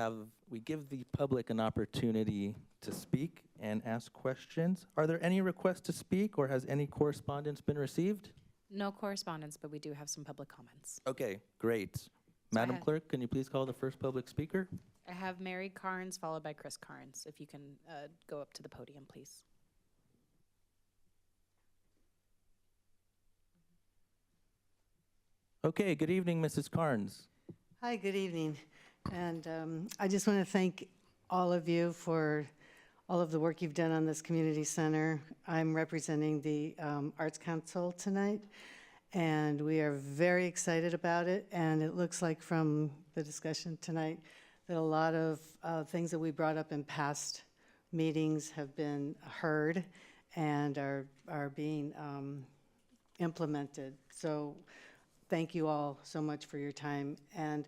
give the public an opportunity to speak and ask questions. Are there any requests to speak, or has any correspondence been received? No correspondence, but we do have some public comments. Okay, great. I Madam had- Clerk, can you please call the first public speaker? I have Mary Carnes followed by Chris Carnes. If you can go up to the podium, please. Okay, good evening, Mrs. Carnes. Hi, good evening. And I just want to thank all of you for all of the work you've done on this community center. I'm representing the Arts Council tonight, and we are very excited about it. And it looks like from the discussion tonight that a lot of things that we brought up in past meetings have been heard and are being implemented. So thank you all so much for your time. And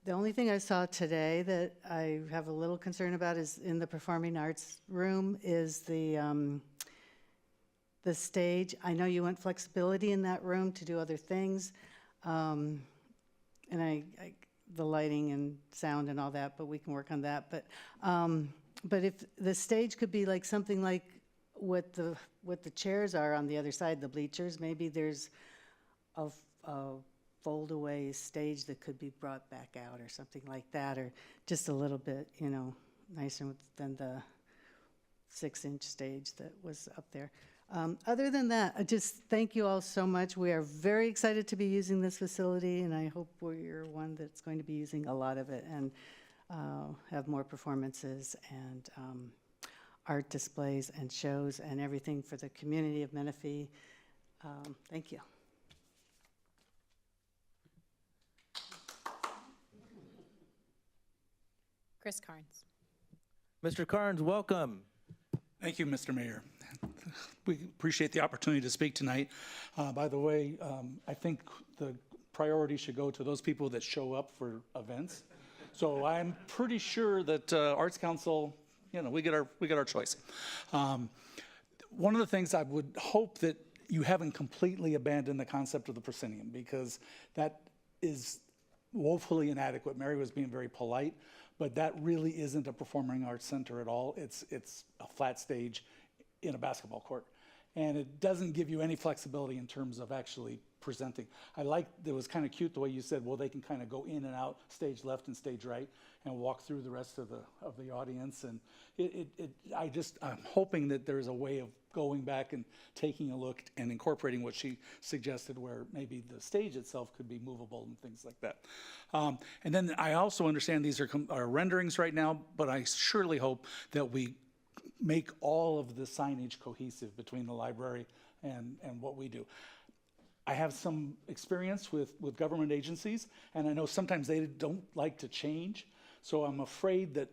the only thing I saw today that I have a little concern about is in the performing arts room is the stage. I know you want flexibility in that room to do other things, and the lighting and sound and all that, but we can work on that. But if the stage could be like something like what the chairs are on the other side, the bleachers, maybe there's a fold-away stage that could be brought back out or something like that, or just a little bit, nicer than the 6-inch stage that was up there. Other than that, I just thank you all so much. We are very excited to be using this facility, and I hope we're one that's going to be using a lot of it and have more performances and art displays and shows and everything for the community of Menifee. Thank you. Chris Carnes. Mr. Carnes, welcome. Thank you, Mr. Mayor. We appreciate the opportunity to speak tonight. By the way, I think the priority should go to those people that show up for events. So I'm pretty sure that Arts Council, we get our choice. One of the things I would hope that you haven't completely abandoned the concept of the proscenium, because that is woefully inadequate. Mary was being very polite, but that really isn't a performing arts center at all. It's a flat stage in a basketball court. And it doesn't give you any flexibility in terms of actually presenting. It was kind of cute the way you said, well, they can kind of go in and out, stage left and stage right, and walk through the rest of the audience. And I'm hoping that there's a way of going back and taking a look and incorporating what she suggested, where maybe the stage itself could be movable and things like that. And then I also understand these are renderings right now, but I surely hope that we make all of the signage cohesive between the library and what we do. I have some experience with government agencies, and I know sometimes they don't like to change. So I'm afraid that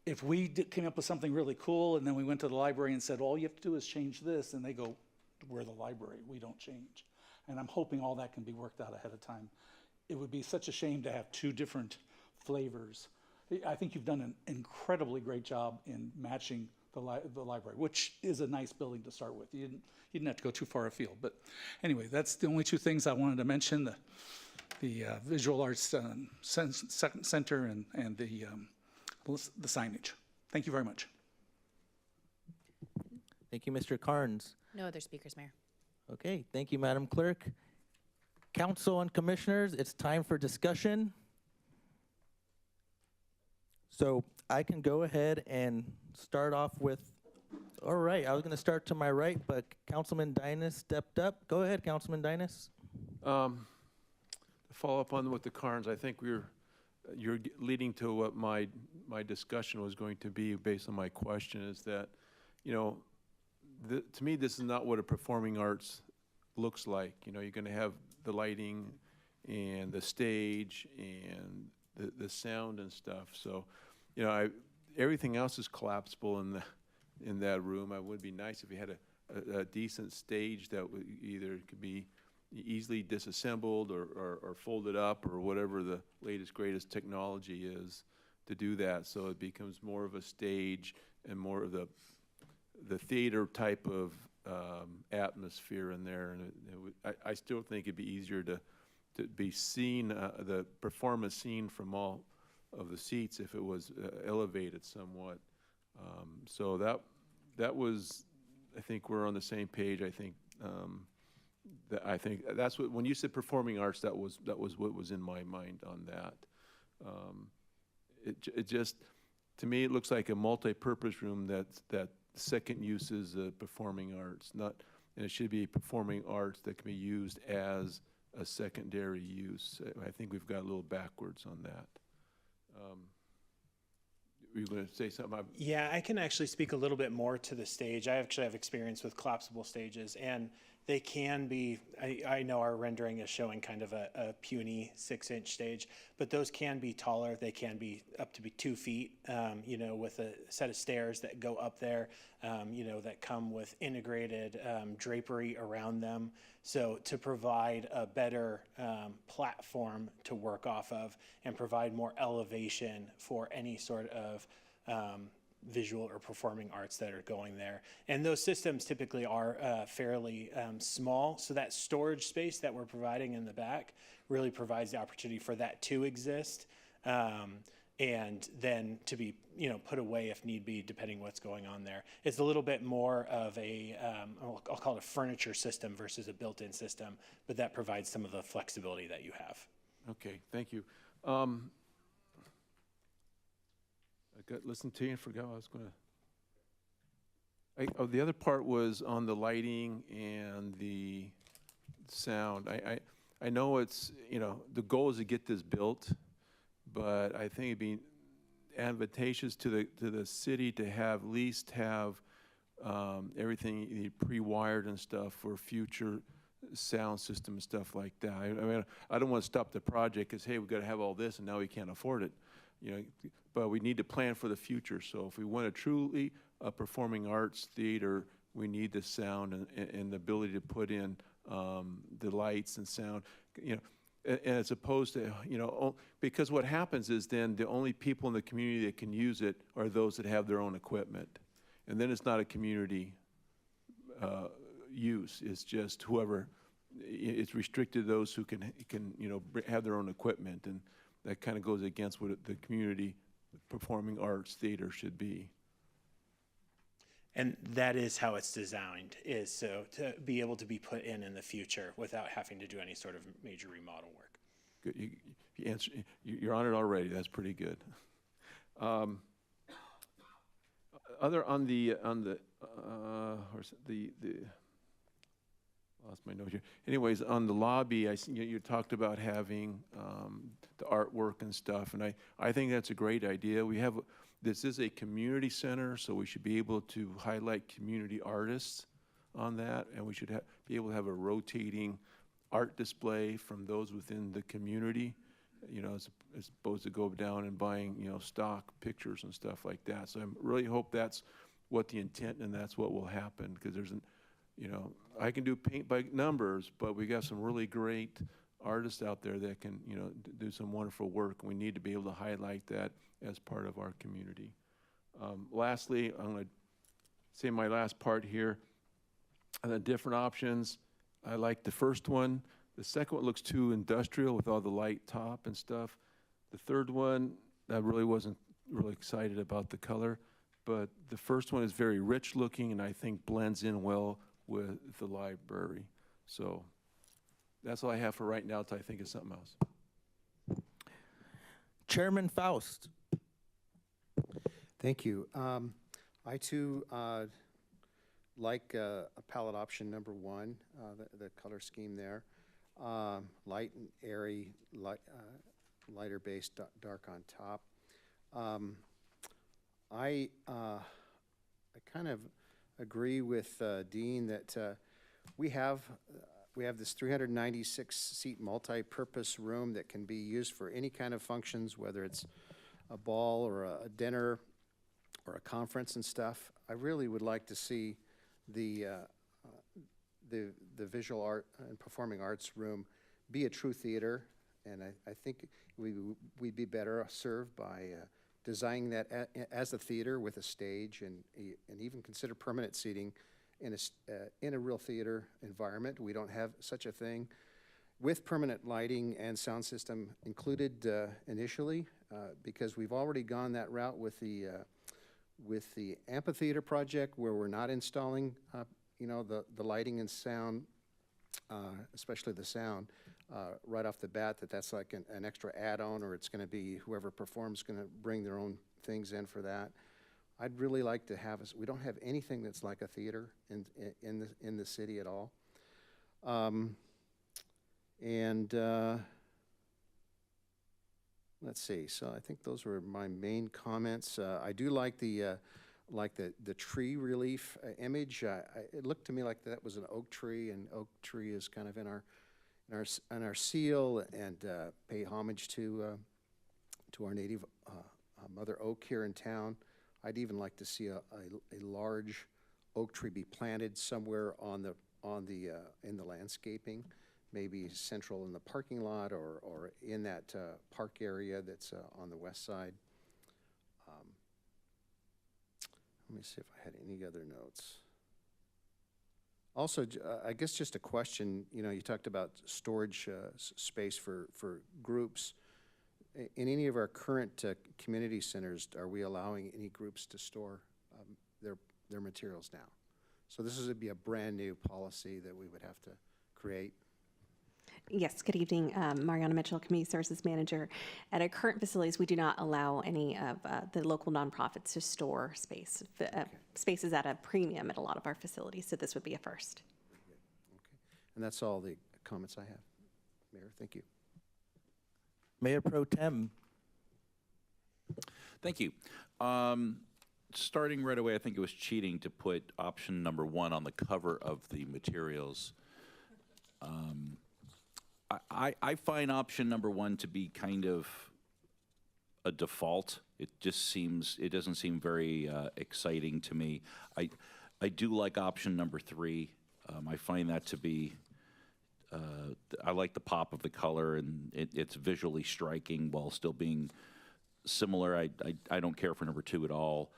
if we came up with something really cool and then we went to the library and said, all you have to do is change this, and they go, we're the library, we don't change. And I'm hoping all that can be worked out ahead of time. It would be such a shame to have two different flavors. I think you've done an incredibly great job in matching the library, which is a nice building to start with. You didn't have to go too far afield. But anyway, that's the only two things I wanted to mention, the Visual Arts Center and the signage. Thank you very much. Thank you, Mr. Carnes. No other speakers, Mayor. Okay, thank you, Madam Clerk. Council and Commissioners, it's time for discussion. So I can go ahead and start off with, all right, I was going to start to my right, but Councilman Dynas stepped up. Go ahead, Councilman Dynas. To follow up on what the Carnes, I think you're leading to what my discussion was going to be based on my question, is that, to me, this is not what a performing arts looks like. You're going to have the lighting and the stage and the sound and stuff. So, everything else is collapsible in that room. It would be nice if you had a decent stage that could be easily disassembled or folded up, or whatever the latest, greatest technology is to do that. So it becomes more of a stage and more of the theater type of atmosphere in there. And I still think it'd be easier to be seen, the performance seen from all of the seats if it was elevated somewhat. So that was, I think we're on the same page. I think that's what, when you said performing arts, that was what was in my mind on that. It just, to me, it looks like a multi-purpose room that second use is performing arts, and it should be performing arts that can be used as a secondary use. I think we've got a little backwards on that. Were you going to say something? Yeah, I can actually speak a little bit more to the stage. I actually have experience with collapsible stages, and they can be, I know our rendering is showing kind of a puny 6-inch stage, but those can be taller. They can be up to be 2 feet, with a set of stairs that go up there, that come with integrated drapery around them. So to provide a better platform to work off of and provide more elevation for any sort of visual or performing arts that are going there. And those systems typically are fairly small, so that storage space that we're providing in the back really provides the opportunity for that to exist. and then to be, put away if need be, depending what's going on there. It's a little bit more of a, I'll call it a furniture system versus a built-in system, but that provides some of the flexibility that you have. Okay, thank you. Listened to you and forgot what I was going to. The other part was on the lighting and the sound. I know it's, the goal is to get this built, but I think it'd be advantageous to the city to at least have everything pre-wired and stuff for future sound system and stuff like that. I mean, I don't want to stop the project because, hey, we've got to have all this and now we can't afford it. But we need to plan for the future. So if we want a truly performing arts theater, we need the sound and the ability to put in the lights and sound, and as opposed to, because what happens is then the only people in the community that can use it are those that have their own equipment. And then it's not a community use. It's just whoever, it's restricted to those who can have their own equipment. And that kind of goes against what the community performing arts theater should be. And that is how it's designed, is so to be able to be put in the future without having to do any sort of major remodel work. Good. You're on it already. That's pretty good. Lost my note here. Anyways, on the lobby, you talked about having the artwork and stuff, and I think that's a great idea. This is a community center, so we should be able to highlight community artists on that, and we should be able to have a rotating art display from those within the community, as opposed to go down and buying, stock pictures and stuff like that. So I really hope that's what the intent and that's what will happen, because I can do paint by numbers, but we got some really great artists out there that can, do some wonderful work. We need to be able to highlight that as part of our community. Lastly, I'm going to say my last part here. The different options, I like the first one. The second one looks too industrial with all the light top and stuff. The third one, I really wasn't really excited about the color, but the first one is very rich looking and I think blends in well with the library. So that's all I have for right now until I think of something else. Chairman Faust. Thank you. I too like a palette option number one, the color scheme there. Light and airy, lighter base, dark on top. I kind of agree with Dean that we have this 396-seat multi-purpose room that can be used for any kind of functions, whether it's a ball or a dinner or a conference and stuff. I really would like to see the visual art and performing arts room be a true theater, and I think we'd be better served by designing that as a theater with a stage and even consider permanent seating in a real theater environment. We don't have such a thing. With permanent lighting and sound system included initially, because we've already gone that route with the amphitheater project, where we're not installing the lighting and sound, especially the sound, right off the bat, that's like an extra add-on, or it's going to be whoever performs going to bring their own things in for that. I'd really like to have we don't have anything that's like a theater in the city at all. Let's see. So I think those were my main comments. I do like the tree relief image. It looked to me like that was an oak tree, and oak tree is kind of in our seal, and pay homage to our native mother oak here in town. I'd even like to see a large oak tree be planted somewhere in the landscaping, maybe central in the parking lot or in that park area that's on the west side. Let me see if I had any other notes. Also, I guess just a question, you talked about storage space for groups. in any of our current community centers, are we allowing any groups to store their materials now? So this would be a brand-new policy that we would have to create. Yes, good evening. Mariana Mitchell, Community Services Manager. At our current facilities, we do not allow any of the local nonprofits to store space. Space is at a premium at a lot of our facilities, so this would be a first. Okay. And that's all the comments I have. Mayor, thank you. Mayor Pro Tem. Thank you. Starting right away, I think it was cheating to put option number 1 on the cover of the materials. I find option number 1 to be kind of a default. It doesn't seem very exciting to me. I do like option number 3. I find that to be, I like the pop of the color, and it's visually striking while still being similar. I don't care for number 2 at all.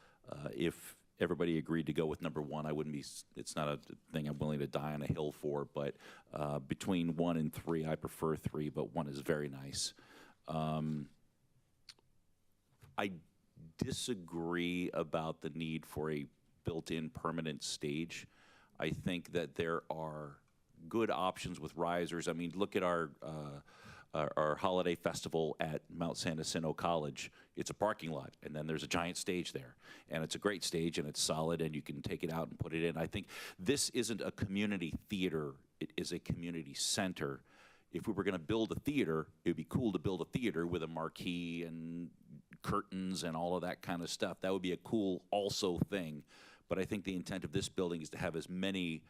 If everybody agreed to go with number 1, I wouldn't be, it's not a thing I'm willing to die on a hill for, but between 1 and 3, I prefer 3, but 1 is very nice. I disagree about the need for a built-in permanent stage. I think that there are good options with risers. I mean, look at our holiday festival at Mount San Jacinto College. It's a parking lot, and then there's a giant stage there. And it's a great stage, and it's solid, and you can take it out and put it in. I think this isn't a community theater. It is a community center. If we were going to build a theater, it would be cool to build a theater with a marquee and curtains and all of that kind of stuff. That would be a cool also thing. But I think the intent of this building is to have as many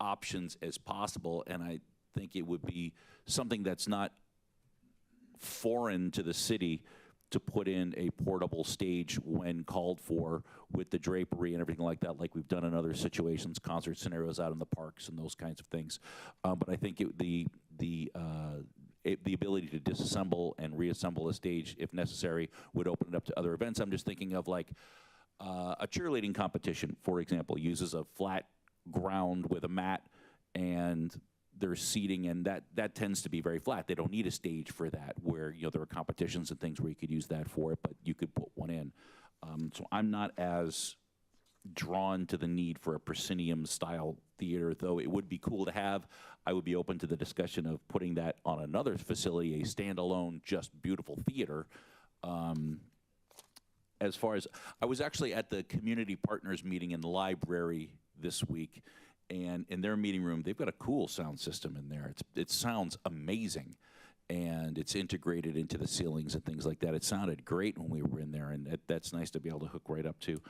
options as possible, and I think it would be something that's not foreign to the city to put in a portable stage when called for, with the drapery and everything like that, like we've done in other situations, concert scenarios out in the parks and those kinds of things. But I think the ability to disassemble and reassemble a stage, if necessary, would open it up to other events. I'm just thinking of like a cheerleading competition, for example, uses a flat ground with a mat, and there's seating, and that tends to be very flat. They don't need a stage for that, where there are competitions and things where you could use that for it, but you could put one in. So I'm not as drawn to the need for a proscenium-style theater, though it would be cool to have. I would be open to the discussion of putting that on another facility, a standalone, just beautiful theater. As far as, I was actually at the community partners meeting in the library this week, and in their meeting room, they've got a cool sound system in there. It sounds amazing, and it's integrated into the ceilings and things like that. It sounded great when we were in there, and that's nice to be able to hook right up to.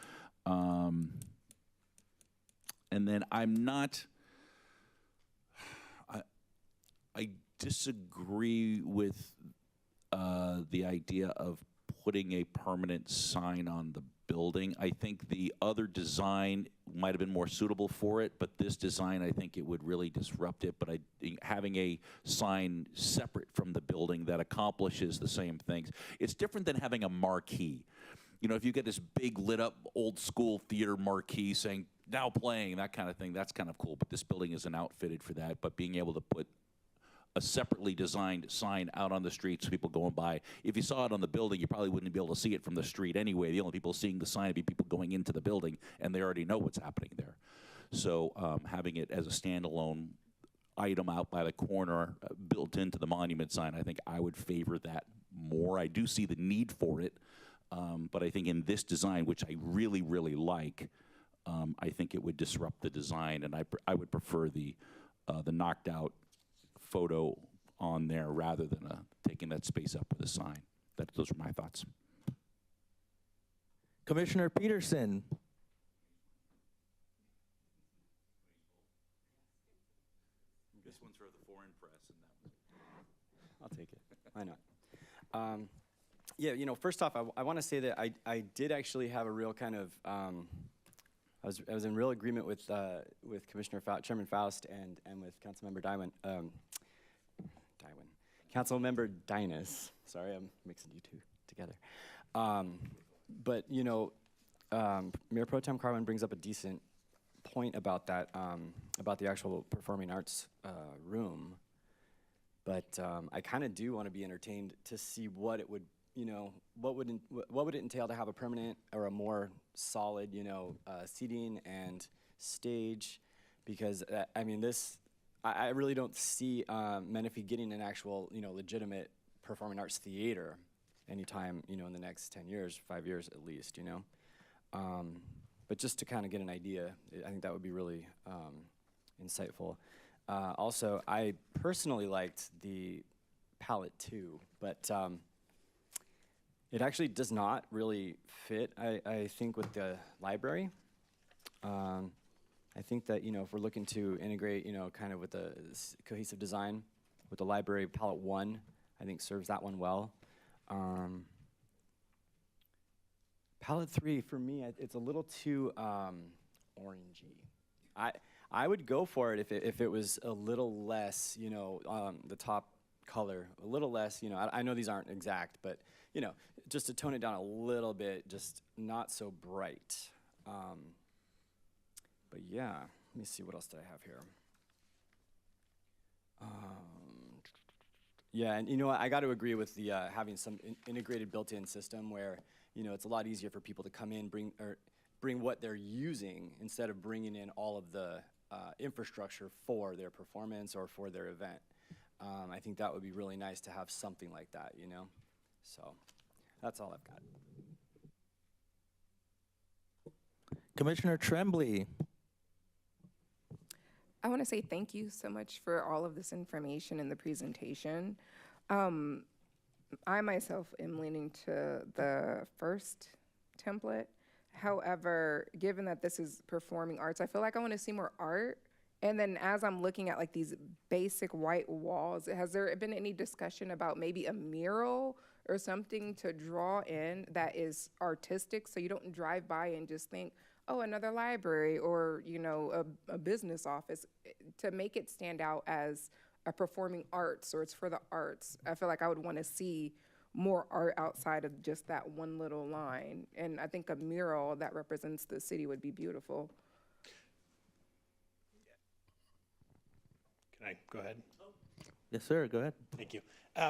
And then I'm not, I disagree with the idea of putting a permanent sign on the building. I think the other design might have been more suitable for it, but this design, I think it would really disrupt it. But having a sign separate from the building that accomplishes the same things, it's different than having a marquee. If you get this big lit up old school theater marquee saying now playing, that kind of thing, that's kind of cool. But this building isn't outfitted for that. But being able to put a separately designed sign out on the streets, people going by. If you saw it on the building, you probably wouldn't be able to see it from the street anyway. The only people seeing the sign would be people going into the building, and they already know what's happening there. So having it as a standalone item out by the corner, built into the monument sign, I think I would favor that more. I do see the need for it, but I think in this design, which I really, really like, I think it would disrupt the design, and I would prefer the knocked out photo on there rather than taking that space up with a sign. Those are my thoughts. Commissioner Peterson. This one's for the foreign press, and that one. I'll take it. Why not? Yeah, first off, I want to say that I did actually have a real kind of, I was in real agreement with Chairman Faust and with Councilmember Councilmember Dynas. Sorry, I'm mixing you two together. But Mayor Pro Tem Carwin brings up a decent point about that, about the actual performing arts room. But I kind of do want to be entertained to see what it would, what would it entail to have a permanent or a more solid, seating and stage, because I mean I really don't see Menifee getting an actual, legitimate performing arts theater anytime, in the next 10 years, 5 years at least, But just to kind of get an idea, I think that would be really insightful. Also, I personally liked the palette too, but it actually does not really fit, I think, with the library. I think that, if we're looking to integrate, kind of with the cohesive design with the library, palette 1, I think serves that one well. Palette 3, for me, it's a little too orangey. I would go for it if it was a little less, the top color, a little less, I know these aren't exact, but, just to tone it down a little bit, just not so bright. But yeah, let me see, what else did I have here? Yeah, and I got to agree with the having some integrated built-in system where, it's a lot easier for people to come in, bring what they're using instead of bringing in all of the infrastructure for their performance or for their event. I think that would be really nice to have something like that, So that's all I've got. Commissioner Tremblay. I want to say thank you so much for all of this information in the presentation. I myself am leaning to the first template. However, given that this is performing arts, I feel like I want to see more art. And then as I'm looking at like these basic white walls, has there been any discussion about maybe a mural or something to draw in that is artistic, so you don't drive by and just think, oh, another library or, a business office, to make it stand out as a performing arts or it's for the arts? I feel like I would want to see more art outside of just that one little line. And I think a mural that represents the city would be beautiful. Can I go ahead? Yes, sir, go ahead. Thank you.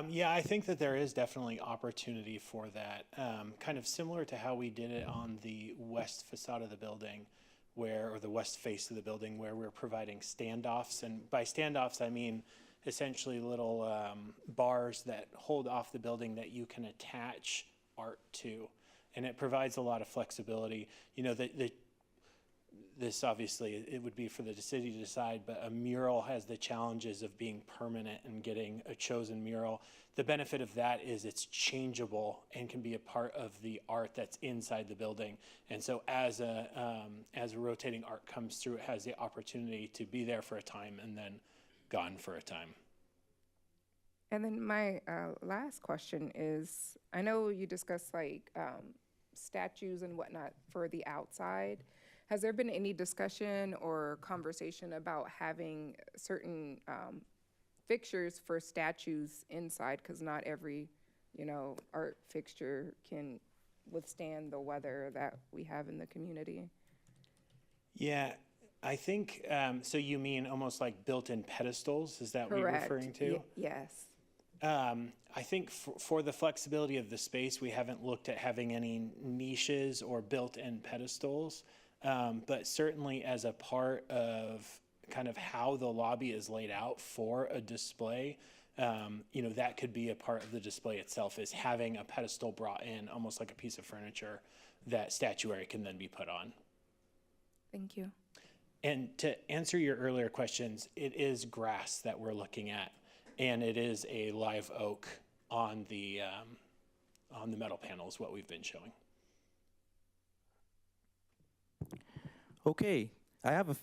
Yeah, I think that there is definitely opportunity for that. Kind of similar to how we did it on the west facade of the building, or the west face of the building, where we're providing standoffs. And by standoffs, I mean essentially little bars that hold off the building that you can attach art to. And it provides a lot of flexibility. This obviously, it would be for the city to decide, but a mural has the challenges of being permanent and getting a chosen mural. The benefit of that is it's changeable and can be a part of the art that's inside the building. And so as a rotating art comes through, it has the opportunity to be there for a time and then gone for a time. And then my last question is, I know you discussed like statues and whatnot for the outside. Has there been any discussion or conversation about having certain fixtures for statues inside? Because not every, art fixture can withstand the weather that we have in the community. Yeah, I think, so you mean almost like built-in pedestals? Is that what you're Correct. referring to? Yes. I think for the flexibility of the space, we haven't looked at having any niches or built-in pedestals. But certainly as a part of kind of how the lobby is laid out for a display, that could be a part of the display itself, is having a pedestal brought in, almost like a piece of furniture that statuary can then be put on. Thank you. And to answer your earlier questions, it is grass that we're looking at, and it is a live oak on the metal panels, what we've been showing. Okay, I have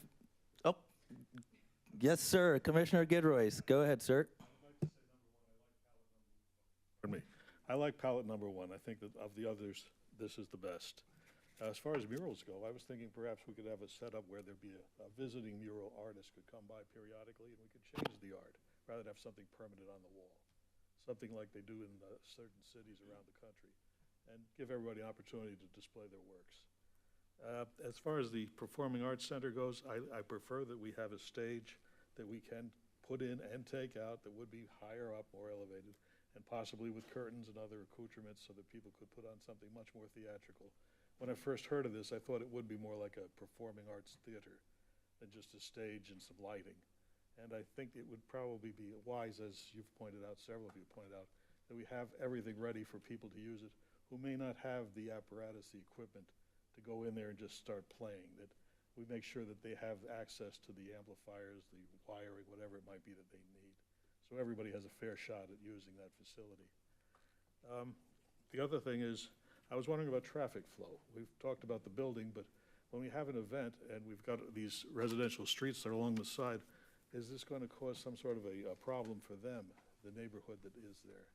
yes, sir, Commissioner Gidroy. Go ahead, sir. Pardon me. I like palette number 1. I think that of the others, this is the best. As far as murals go, I was thinking perhaps we could have a setup where there'd be a visiting mural artist could come by periodically and we could change the art rather than have something permanent on the wall. Something like they do in certain cities around the country, and give everybody an opportunity to display their works. As far as the Performing Arts Center goes, I prefer that we have a stage that we can put in and take out that would be higher up, more elevated, and possibly with curtains and other accoutrements so that people could put on something much more theatrical. When I first heard of this, I thought it would be more like a performing arts theater than just a stage and some lighting. And I think it would probably be wise, as you've pointed out, several of you pointed out, that we have everything ready for people to use it who may not have the apparatus, the equipment to go in there and just start playing, that we make sure that they have access to the amplifiers, the wiring, whatever it might be that they need. So everybody has a fair shot at using that facility. The other thing is, I was wondering about traffic flow. We've talked about the building, but when we have an event and we've got these residential streets that are along the side, is this going to cause some sort of a problem for them, the neighborhood that is there?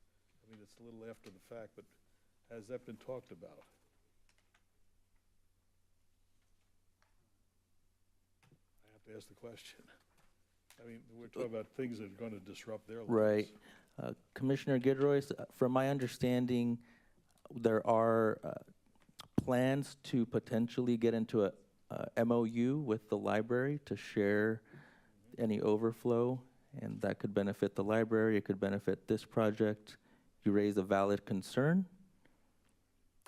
I mean, it's a little after the fact, but has that been talked about? I have to ask the question. I mean, we're talking about things that are going to disrupt their lives. Right. Commissioner Gidroy, from my understanding, there are plans to potentially get into a MOU with the library to share any overflow, and that could benefit the library, it could benefit this project. You raise a valid concern.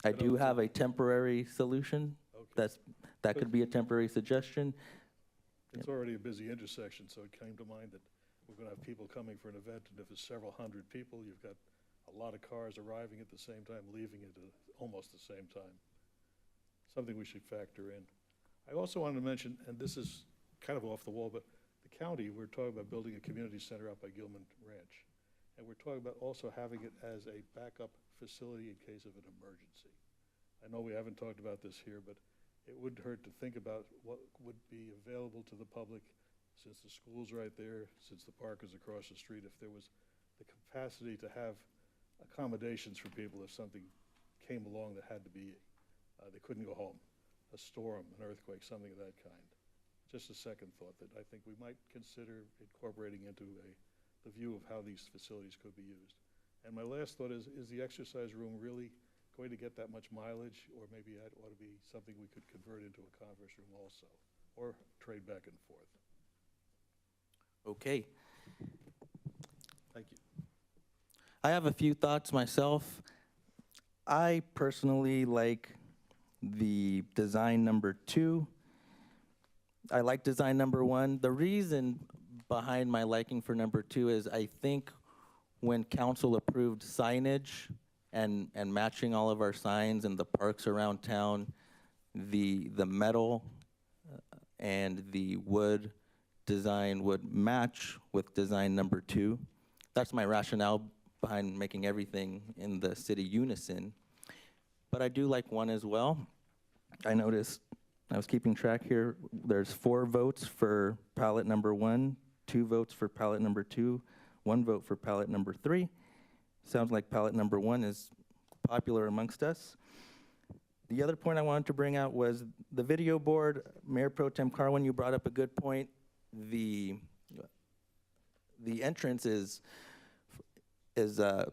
I do have a temporary solution. Okay. That could be a temporary suggestion. It's already a busy intersection, so it came to mind that we're going to have people coming for an event, and if it's several hundred people, you've got a lot of cars arriving at the same time, leaving at almost the same time. Something we should factor in. I also wanted to mention, and this is kind of off the wall, but the county, we're talking about building a community center up by Gilman Ranch. And we're talking about also having it as a backup facility in case of an emergency. I know we haven't talked about this here, but it wouldn't hurt to think about what would be available to the public since the school's right there, since the park is across the street, if there was the capacity to have accommodations for people if something came along that had to be, they couldn't go home, a storm, an earthquake, something of that kind. Just a second thought that I think we might consider incorporating into the view of how these facilities could be used. And my last thought is the exercise room really going to get that much mileage, or maybe that ought to be something we could convert into a conference room also, or trade back and forth. Okay. Thank you. I have a few thoughts myself. I personally like the design number 2. I like design number 1. The reason behind my liking for number 2 is I think when council approved signage and matching all of our signs and the parks around town, the metal and the wood design would match with design number 2. That's my rationale behind making everything in the city unison. But I do like 1 as well. I noticed, I was keeping track here, there's 4 votes for palette number 1, 2 votes for palette number 2, 1 vote for palette number 3. Sounds like palette number 1 is popular amongst us. The other point I wanted to bring out was the video board. Mayor Pro Tem Carwin, you brought up a good point. The entrance is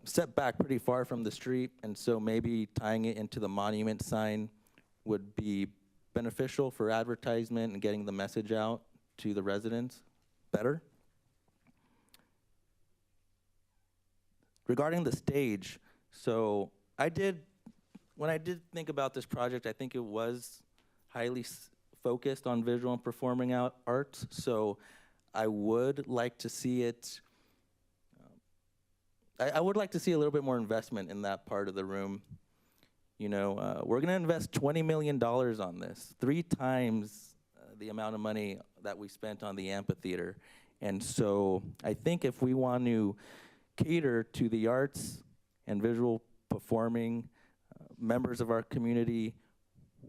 set back pretty far from the street, and so maybe tying it into the monument sign would be beneficial for advertisement and getting the message out to the residents better. Regarding the stage, so when I did think about this project, I think it was highly focused on visual and performing arts, so I would like to see it, I would like to see a little bit more investment in that part of the room. You know, we're gonna invest $20 million on this, 3 times the amount of money that we spent on the amphitheater. And so I think if we want to cater to the arts and visual performing members of our community,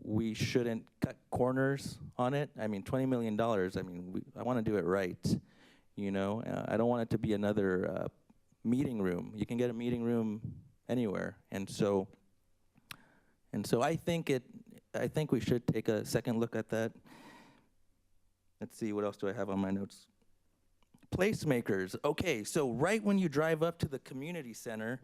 we shouldn't cut corners on it. I mean, $20 million, I mean, I wanna do it right. You know, I don't want it to be another meeting room. You can get a meeting room anywhere. And so I think we should take a second look at that. Let's see, what else do I have on my notes? Placemakers. Okay, so right when you drive up to the community center,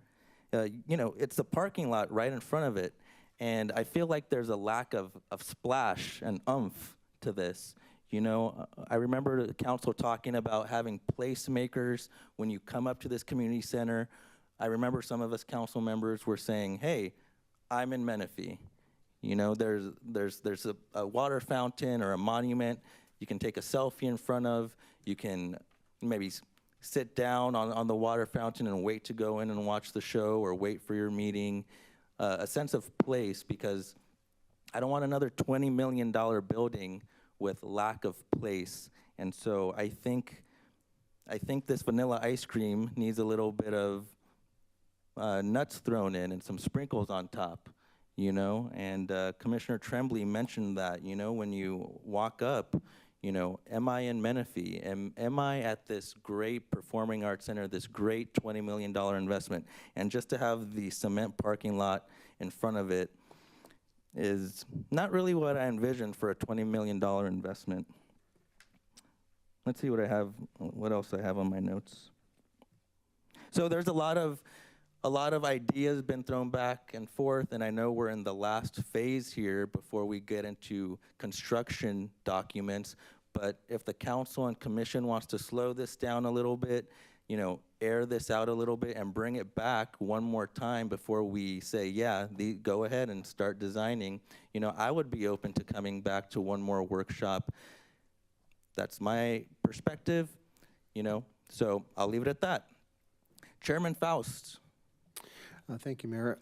you know, it's the parking lot right in front of it. And I feel like there's a lack of splash and oomph to this. You know, I remember the council talking about having placemakers when you come up to this community center. I remember some of us council members were saying, hey, I'm in Menifee. You know, there's a water fountain or a monument you can take a selfie in front of. You can maybe sit down on the water fountain and wait to go in and watch the show or wait for your meeting. A sense of place, because I don't want another $20 million building with lack of place. And so I think this vanilla ice cream needs a little bit of nuts thrown in and some sprinkles on top, you know? And Commissioner Tremblay mentioned that, you know, when you walk up, you know, am I in Menifee? Am I at this great performing arts center, this great $20 million investment? And just to have the cement parking lot in front of it is not really what I envisioned for a $20 million investment. Let's see what else I have on my notes. So there's a lot of ideas been thrown back and forth, and I know we're in the last phase here before we get into construction documents, but if the council and commission wants to slow this down a little bit, you know, air this out a little bit and bring it back one more time before we say, yeah, go ahead and start designing, you know, I would be open to coming back to one more workshop. That's my perspective, you know, so I'll leave it at that. Chairman Faust. Thank you, Mayor.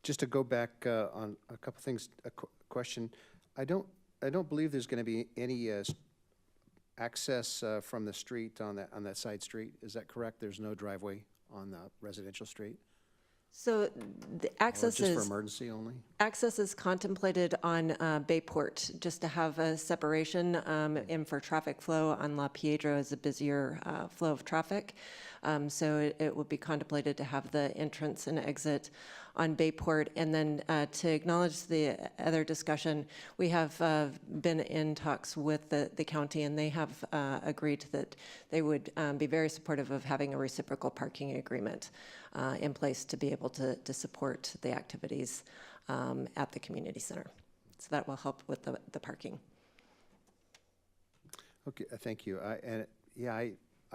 Just to go back on a couple things, a question. I don't believe there's going to be any access from the street on that side street. Is that correct? There's no driveway on the residential street? So the access Or just is for emergency only? access is contemplated on Bayport, just to have a separation, and for traffic flow on La Piedra is a busier flow of traffic. So it would be contemplated to have the entrance and exit on Bayport. And then to acknowledge the other discussion, we have been in talks with the county, and they have agreed that they would be very supportive of having a reciprocal parking agreement in place to be able to support the activities at the community center. So that will help with the parking. Okay, thank you.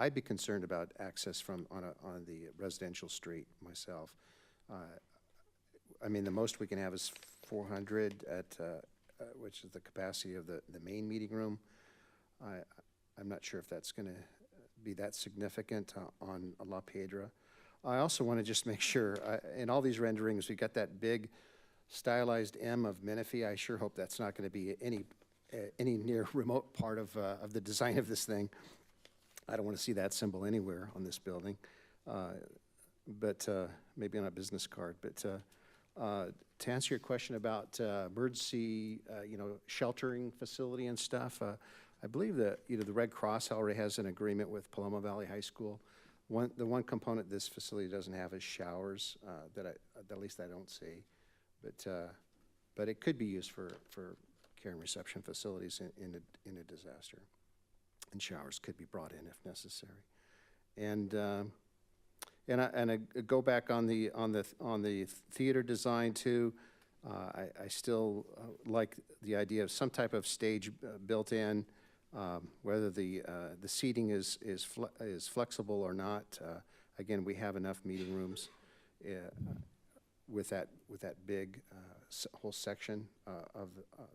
I'd be concerned about access from on the residential street myself. I mean, the most we can have is 400 at which is the capacity of the main meeting room. I'm not sure if that's going to be that significant on La Piedra. I also want to just make sure, in all these renderings, we got that big stylized M of Menifee. I sure hope that's not going to be any near remote part of the design of this thing. I don't want to see that symbol anywhere on this building, but maybe on a business card. But to answer your question about emergency, sheltering facility and stuff, I believe that the Red Cross already has an agreement with Paloma Valley High School. The one component this facility doesn't have is showers, that at least I don't see, but it could be used for care and reception facilities in a disaster, and showers could be brought in if necessary. And I go back on the theater design too. I still like the idea of some type of stage built in. Whether the seating is flexible or not, again, we have enough meeting rooms with that big whole section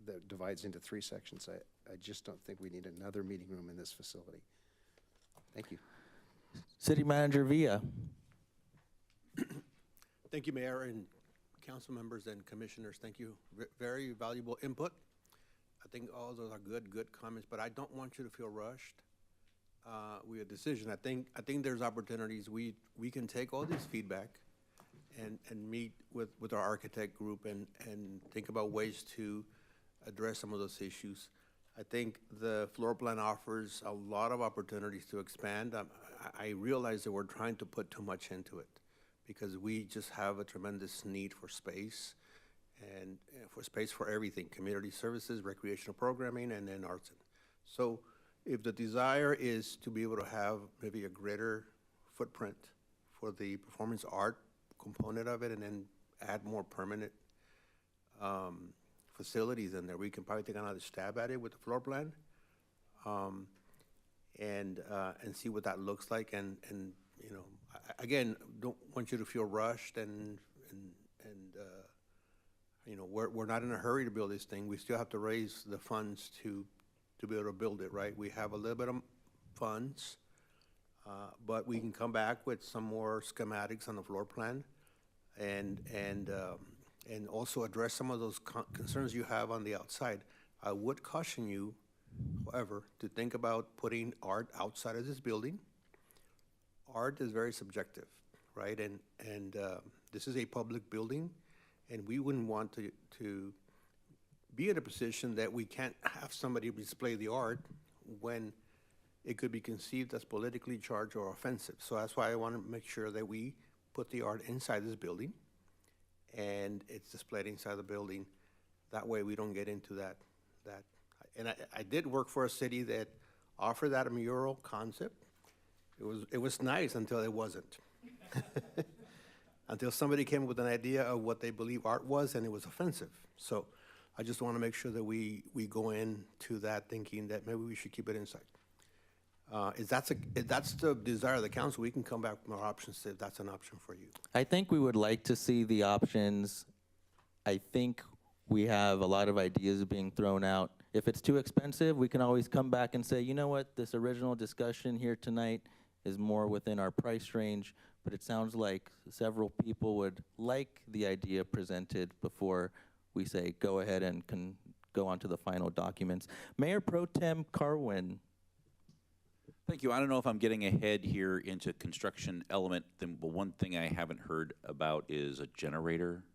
that divides into 3 sections. I just don't think we need another meeting room in this facility. Thank you. City Manager Villa. Thank you, Mayor and council members and commissioners. Thank you. Very valuable input. I think all those are good comments, but I don't want you to feel rushed with a decision. I think there's opportunities. We can take all this feedback and meet with our architect group and think about ways to address some of those issues. I think the floor plan offers a lot of opportunities to expand. I realize that we're trying to put too much into it because we just have a tremendous need for space. And for space for everything, community services, recreational programming, and then arts. So if the desire is to be able to have maybe a greater footprint for the performance art component of it and then add more permanent facilities in there, we can probably take another stab at it with the floor plan. and see what that looks like. And you know, again, don't want you to feel rushed and you know, we're not in a hurry to build this thing. We still have to raise the funds to be able to build it, right? We have a little bit of funds, but we can come back with some more schematics on the floor plan and also address some of those concerns you have on the outside. I would caution you, however, to think about putting art outside of this building. Art is very subjective, right? And this is a public building, and we wouldn't want to be in a position that we can't have somebody display the art when it could be conceived as politically charged or offensive. So that's why I want to make sure that we put the art inside this building and it's displayed inside the building. That way we don't get into that. And I did work for a city that offered that mural concept. It was nice until it wasn't. Until somebody came up with an idea of what they believe art was, and it was offensive. So I just want to make sure that we go into that thinking that maybe we should keep it inside. If that's the desire of the council, we can come back with more options if that's an option for you. I think we would like to see the options. I think we have a lot of ideas being thrown out. If it's too expensive, we can always come back and say, you know what, this original discussion here tonight is more within our price range, but it sounds like several people would like the idea presented before we say go ahead and can go on to the final documents. Mayor Pro Tem Carwin. Thank you. I don't know if I'm getting ahead here into construction element. But one thing I haven't heard about is a generator,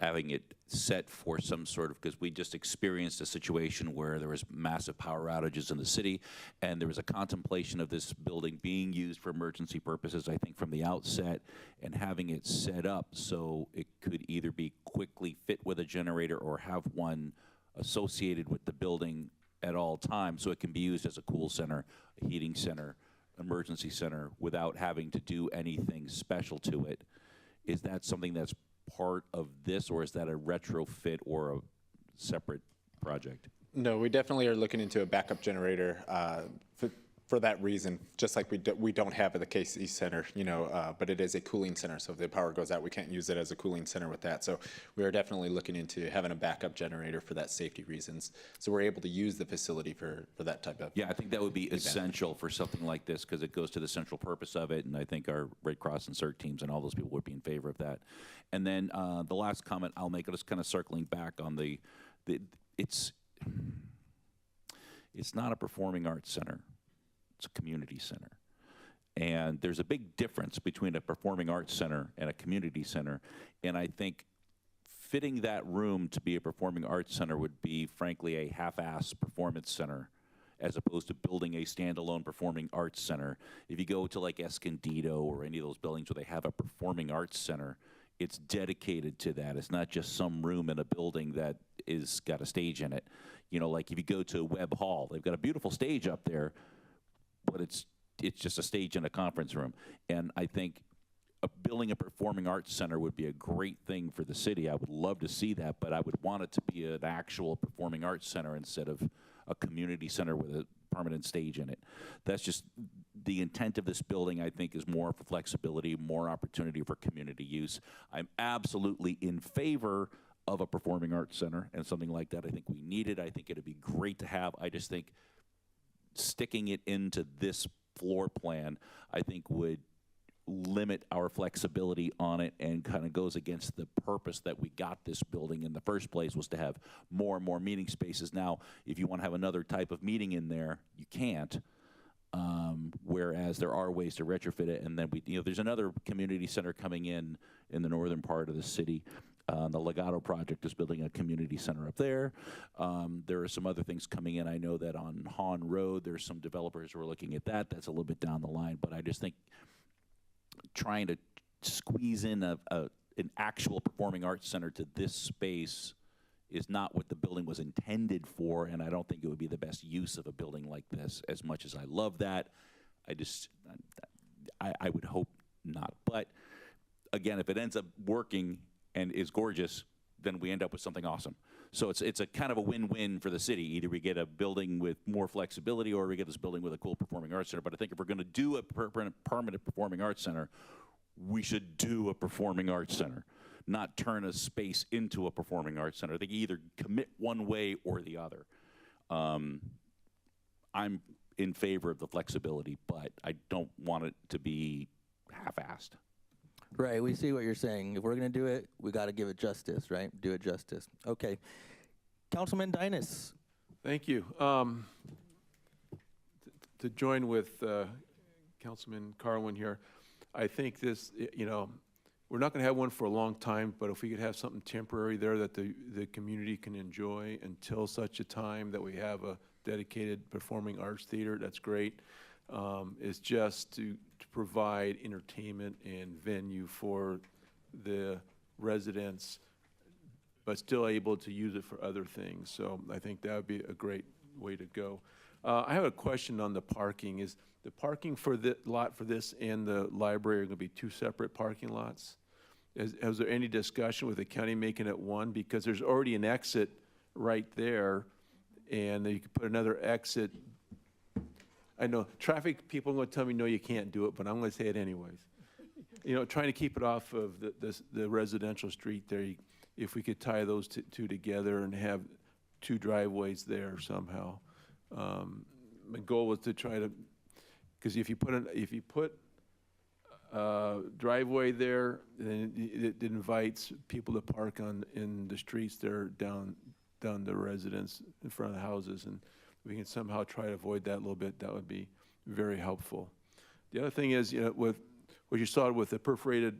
having it set for some sort of, because we just experienced a situation where there was massive power outages in the city, and there was a contemplation of this building being used for emergency purposes, I think, from the outset, and having it set up so it could either be quickly fit with a generator or have one associated with the building at all times, so it can be used as a cool center, a heating center, emergency center, without having to do anything special to it. Is that something that's part of this, or is that a retrofit or a separate project? No, we definitely are looking into a backup generator for that reason, just like we don't have at the KC Center, you know, but it is a cooling center, so if the power goes out, we can't use it as a cooling center with that. So we are definitely looking into having a backup generator for that safety reasons, so we're able to use the facility for that type of. Yeah, I think that would be essential for something like this, because it goes to the central purpose of it, and I think our Red Cross and CERT teams and all those people would be in favor of that. And then the last comment I'll make, just kind of circling back on it's not a performing arts center. It's a community center. And there's a big difference between a performing arts center and a community center. And I think fitting that room to be a performing arts center would be, frankly, a half-ass performance center, as opposed to building a standalone performing arts center. If you go to like Escondido or any of those buildings where they have a performing arts center, it's dedicated to that. It's not just some room in a building that is got a stage in it. You know, like if you go to Webb Hall, they've got a beautiful stage up there, but it's just a stage in a conference room. And I think building a performing arts center would be a great thing for the city. I would love to see that, but I would want it to be an actual performing arts center instead of a community center with a permanent stage in it. That's just the intent of this building. I think is more for flexibility, more opportunity for community use. I'm absolutely in favor of a performing arts center and something like that. I think we need it. I think it'd be great to have. I just think sticking it into this floor plan, I think, would limit our flexibility on it, and kind of goes against the purpose that we got this building in the first place, was to have more and more meeting spaces. Now, if you want to have another type of meeting in there, you can't. Whereas there are ways to retrofit it, and then there's another community center coming in the northern part of the city. The Legato project is building a community center up there. There are some other things coming in. I know that on Hahn Road, there's some developers who are looking at that. That's a little bit down the line, but I just think trying to squeeze in an actual performing arts center to this space is not what the building was intended for, and I don't think it would be the best use of a building like this. As much as I love that, I would hope not. But again, if it ends up working and is gorgeous, then we end up with something awesome. So it's a kind of a win-win for the city. Either we get a building with more flexibility, or we get this building with a cool performing arts center. But I think if we're going to do a permanent performing arts center, we should do a performing arts center, not turn a space into a performing arts center. They either commit one way or the other. I'm in favor of the flexibility, but I don't want it to be half-assed. Right, we see what you're saying. If we're going to do it, we got to give it justice, right? Do it justice. Okay. Councilman Dynas. Thank you. To join with Councilman Carwin here, I think this, you know, we're not going to have one for a long time, but if we could have something temporary there that the community can enjoy until such a time that we have a dedicated performing arts theater, that's great. It's just to provide entertainment and venue for the residents, but still able to use it for other things. So I think that would be a great way to go. I have a question on the parking. Is the parking for the lot for this and the library going to be two separate parking lots? Is there any discussion with the county making it one? Because there's already an exit right there, and you could put another exit. I know traffic people are going to tell me, no, you can't do it, but I'm going to say it anyways. You know, trying to keep it off of the residential street there, if we could tie those two together and have two driveways there somehow. My goal was to try to, because if you put a driveway there, then it invites people to park in the streets there down the residence in front of the houses, and we can somehow try to avoid that a little bit. That would be very helpful. The other thing is, you know, with what you saw with the perforated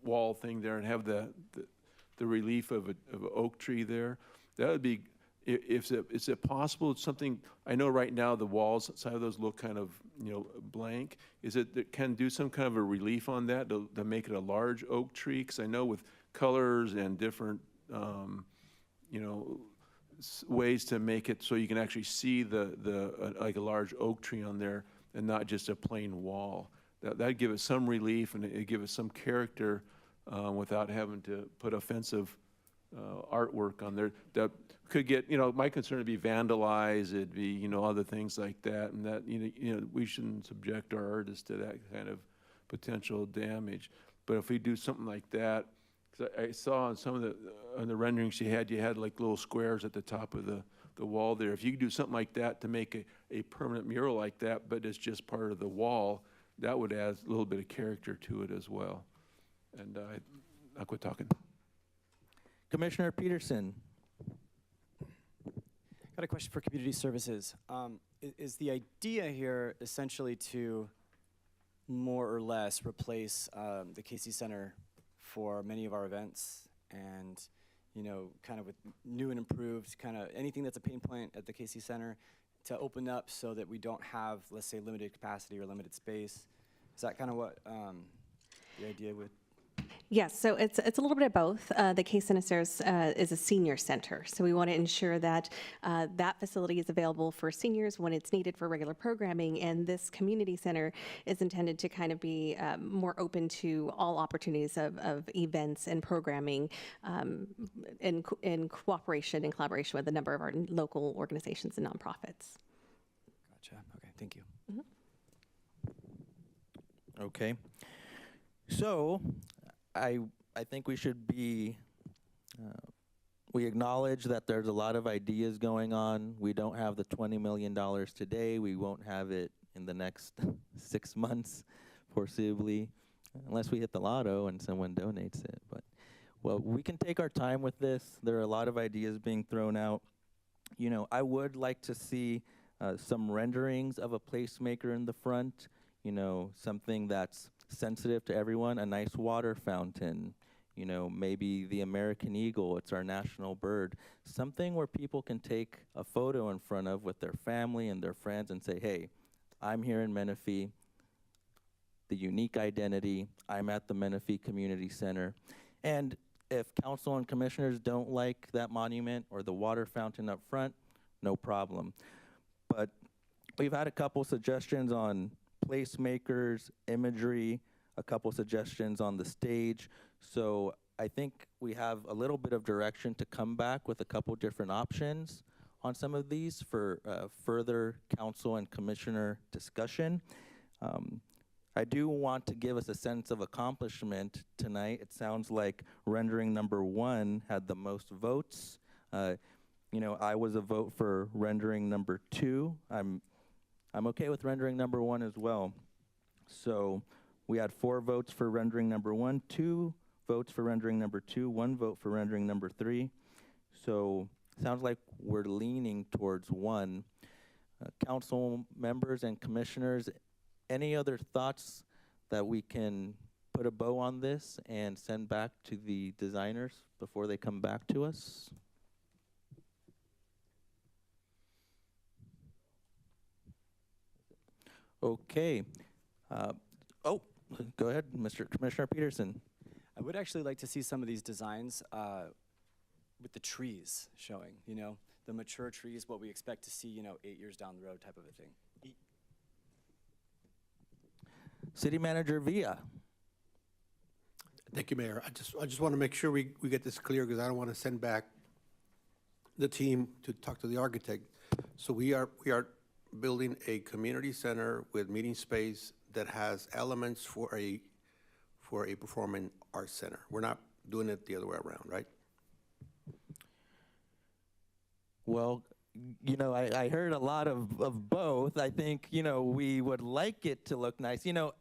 wall thing there, and have the relief of an oak tree there, that would be, is it possible something, I know right now the walls side of those look kind of, you know, blank. Is it that can do some kind of a relief on that to make it a large oak tree? Because I know with colors and different, you know, ways to make it so you can actually see like a large oak tree on there and not just a plain wall. That'd give it some relief, and it'd give it some character without having to put offensive artwork on there that could get, you know, my concern would be vandalized. It'd be, you know, other things like that, and that, you know, we shouldn't subject our artists to that kind of potential damage. But if we do something like that, because I saw on some of the renderings you had like little squares at the top of the wall there. If you could do something like that to make a permanent mural like that, but it's just part of the wall, that would add a little bit of character to it as well. And I'll quit talking. Commissioner Peterson. Got a question for community services. Is the idea here essentially to more or less replace the Casey Center for many of our events, and, you know, kind of with new and improved, kind of anything that's a pain point at the Casey Center to open up so that we don't have, let's say, limited capacity or limited space? Is that kind of what the idea would? Yes, so it's a little bit of both. The Case Center is a senior center, so we want to ensure that that facility is available for seniors when it's needed for regular programming, and this community center is intended to kind of be more open to all opportunities of events and programming in cooperation and collaboration with a number of our local organizations and nonprofits. Gotcha. Okay, thank you. Okay. So, I think we should be, we acknowledge that there's a lot of ideas going on. We don't have the $20 million today. We won't have it in the next 6 months, foreseeably, unless we hit the lotto and someone donates it. But, well, we can take our time with this. There are a lot of ideas being thrown out. You know, I would like to see some renderings of a placemaker in the front, you know, something that's sensitive to everyone, a nice water fountain, you know, maybe the American eagle, it's our national bird, something where people can take a photo in front of with their family and their friends and say, hey, I'm here in Menifee, the unique identity, I'm at the Menifee Community Center. And if council and commissioners don't like that monument or the water fountain up front, no problem. But we've had a couple suggestions on placemakers, imagery, a couple suggestions on the stage. So I think we have a little bit of direction to come back with a couple different options on some of these for further council and commissioner discussion. I do want to give us a sense of accomplishment tonight. It sounds like rendering number 1 had the most votes. You know, I was a vote for rendering number 2. I'm okay with rendering number 1 as well. So we had 4 votes for rendering number 1, 2 votes for rendering number 2, 1 vote for rendering number 3. So sounds like we're leaning towards 1. Council members and commissioners, any other thoughts that we can put a bow on this and send back to the designers before they come back to us? Okay. Oh, go ahead, Mr. Commissioner Peterson. I would actually like to see some of these designs with the trees showing, you know, the mature trees, what we expect to see, you know, 8 years down the road type of a thing. City Manager Villa. Thank you, Mayor. I just want to make sure we get this clear because I don't want to send back the team to talk to the architect. So we are building a community center with meeting space that has elements for a performing arts center. We're not doing it the other way around, right? Well, you know, I heard a lot of both. I think, you know, we would like it to look nice. You know,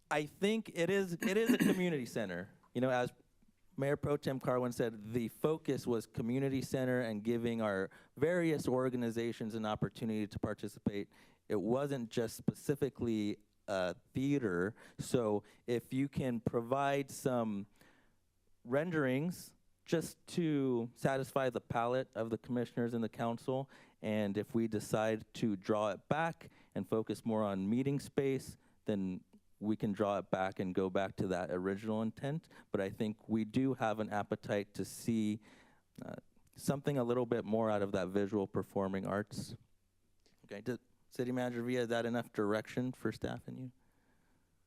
I think it is a community center. You know, as Mayor Pro Tem Carwin said, the focus was community center and giving our various organizations an opportunity to participate. It wasn't just specifically a theater. So if you can provide some renderings just to satisfy the palate of the commissioners and the council, and if we decide to draw it back and focus more on meeting space, then we can draw it back and go back to that original intent. But I think we do have an appetite to see something a little bit more out of that visual performing arts. Okay, City Manager Villa, is that enough direction for staff and you?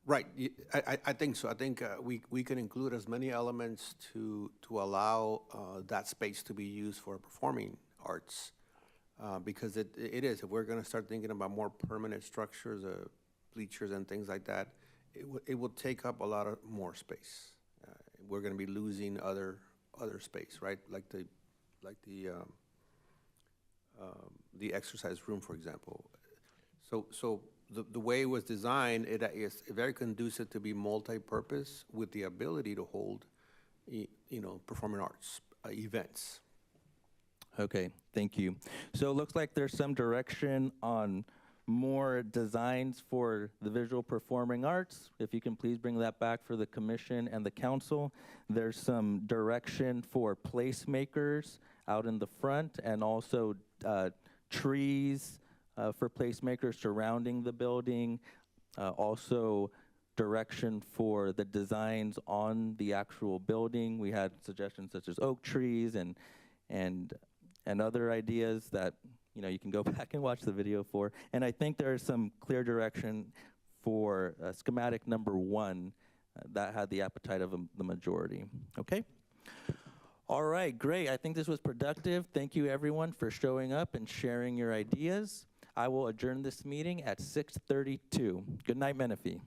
Right. I think so. I think we can include as many elements to allow that space to be used for performing arts. Because it is, if we're going to start thinking about more permanent structures, bleachers and things like that, it will take up a lot of more space. We're going to be losing other space, right? Like the exercise room, for example. So the way it was designed, it is very conducive to be multi-purpose with the ability to hold, you know, performing arts events. Okay, thank you. So it looks like there's some direction on more designs for the visual performing arts. If you can please bring that back for the commission and the council. There's some direction for placemakers out in the front and also trees for placemakers surrounding the building. Also direction for the designs on the actual building. We had suggestions such as oak trees and other ideas that, you know, you can go back and watch the video for. And I think there's some clear direction for schematic number 1 that had the appetite of the majority. Okay? All right, great. I think this was productive. Thank you, everyone, for showing up and sharing your ideas. I will adjourn this meeting at 6:32. Good night, Menifee.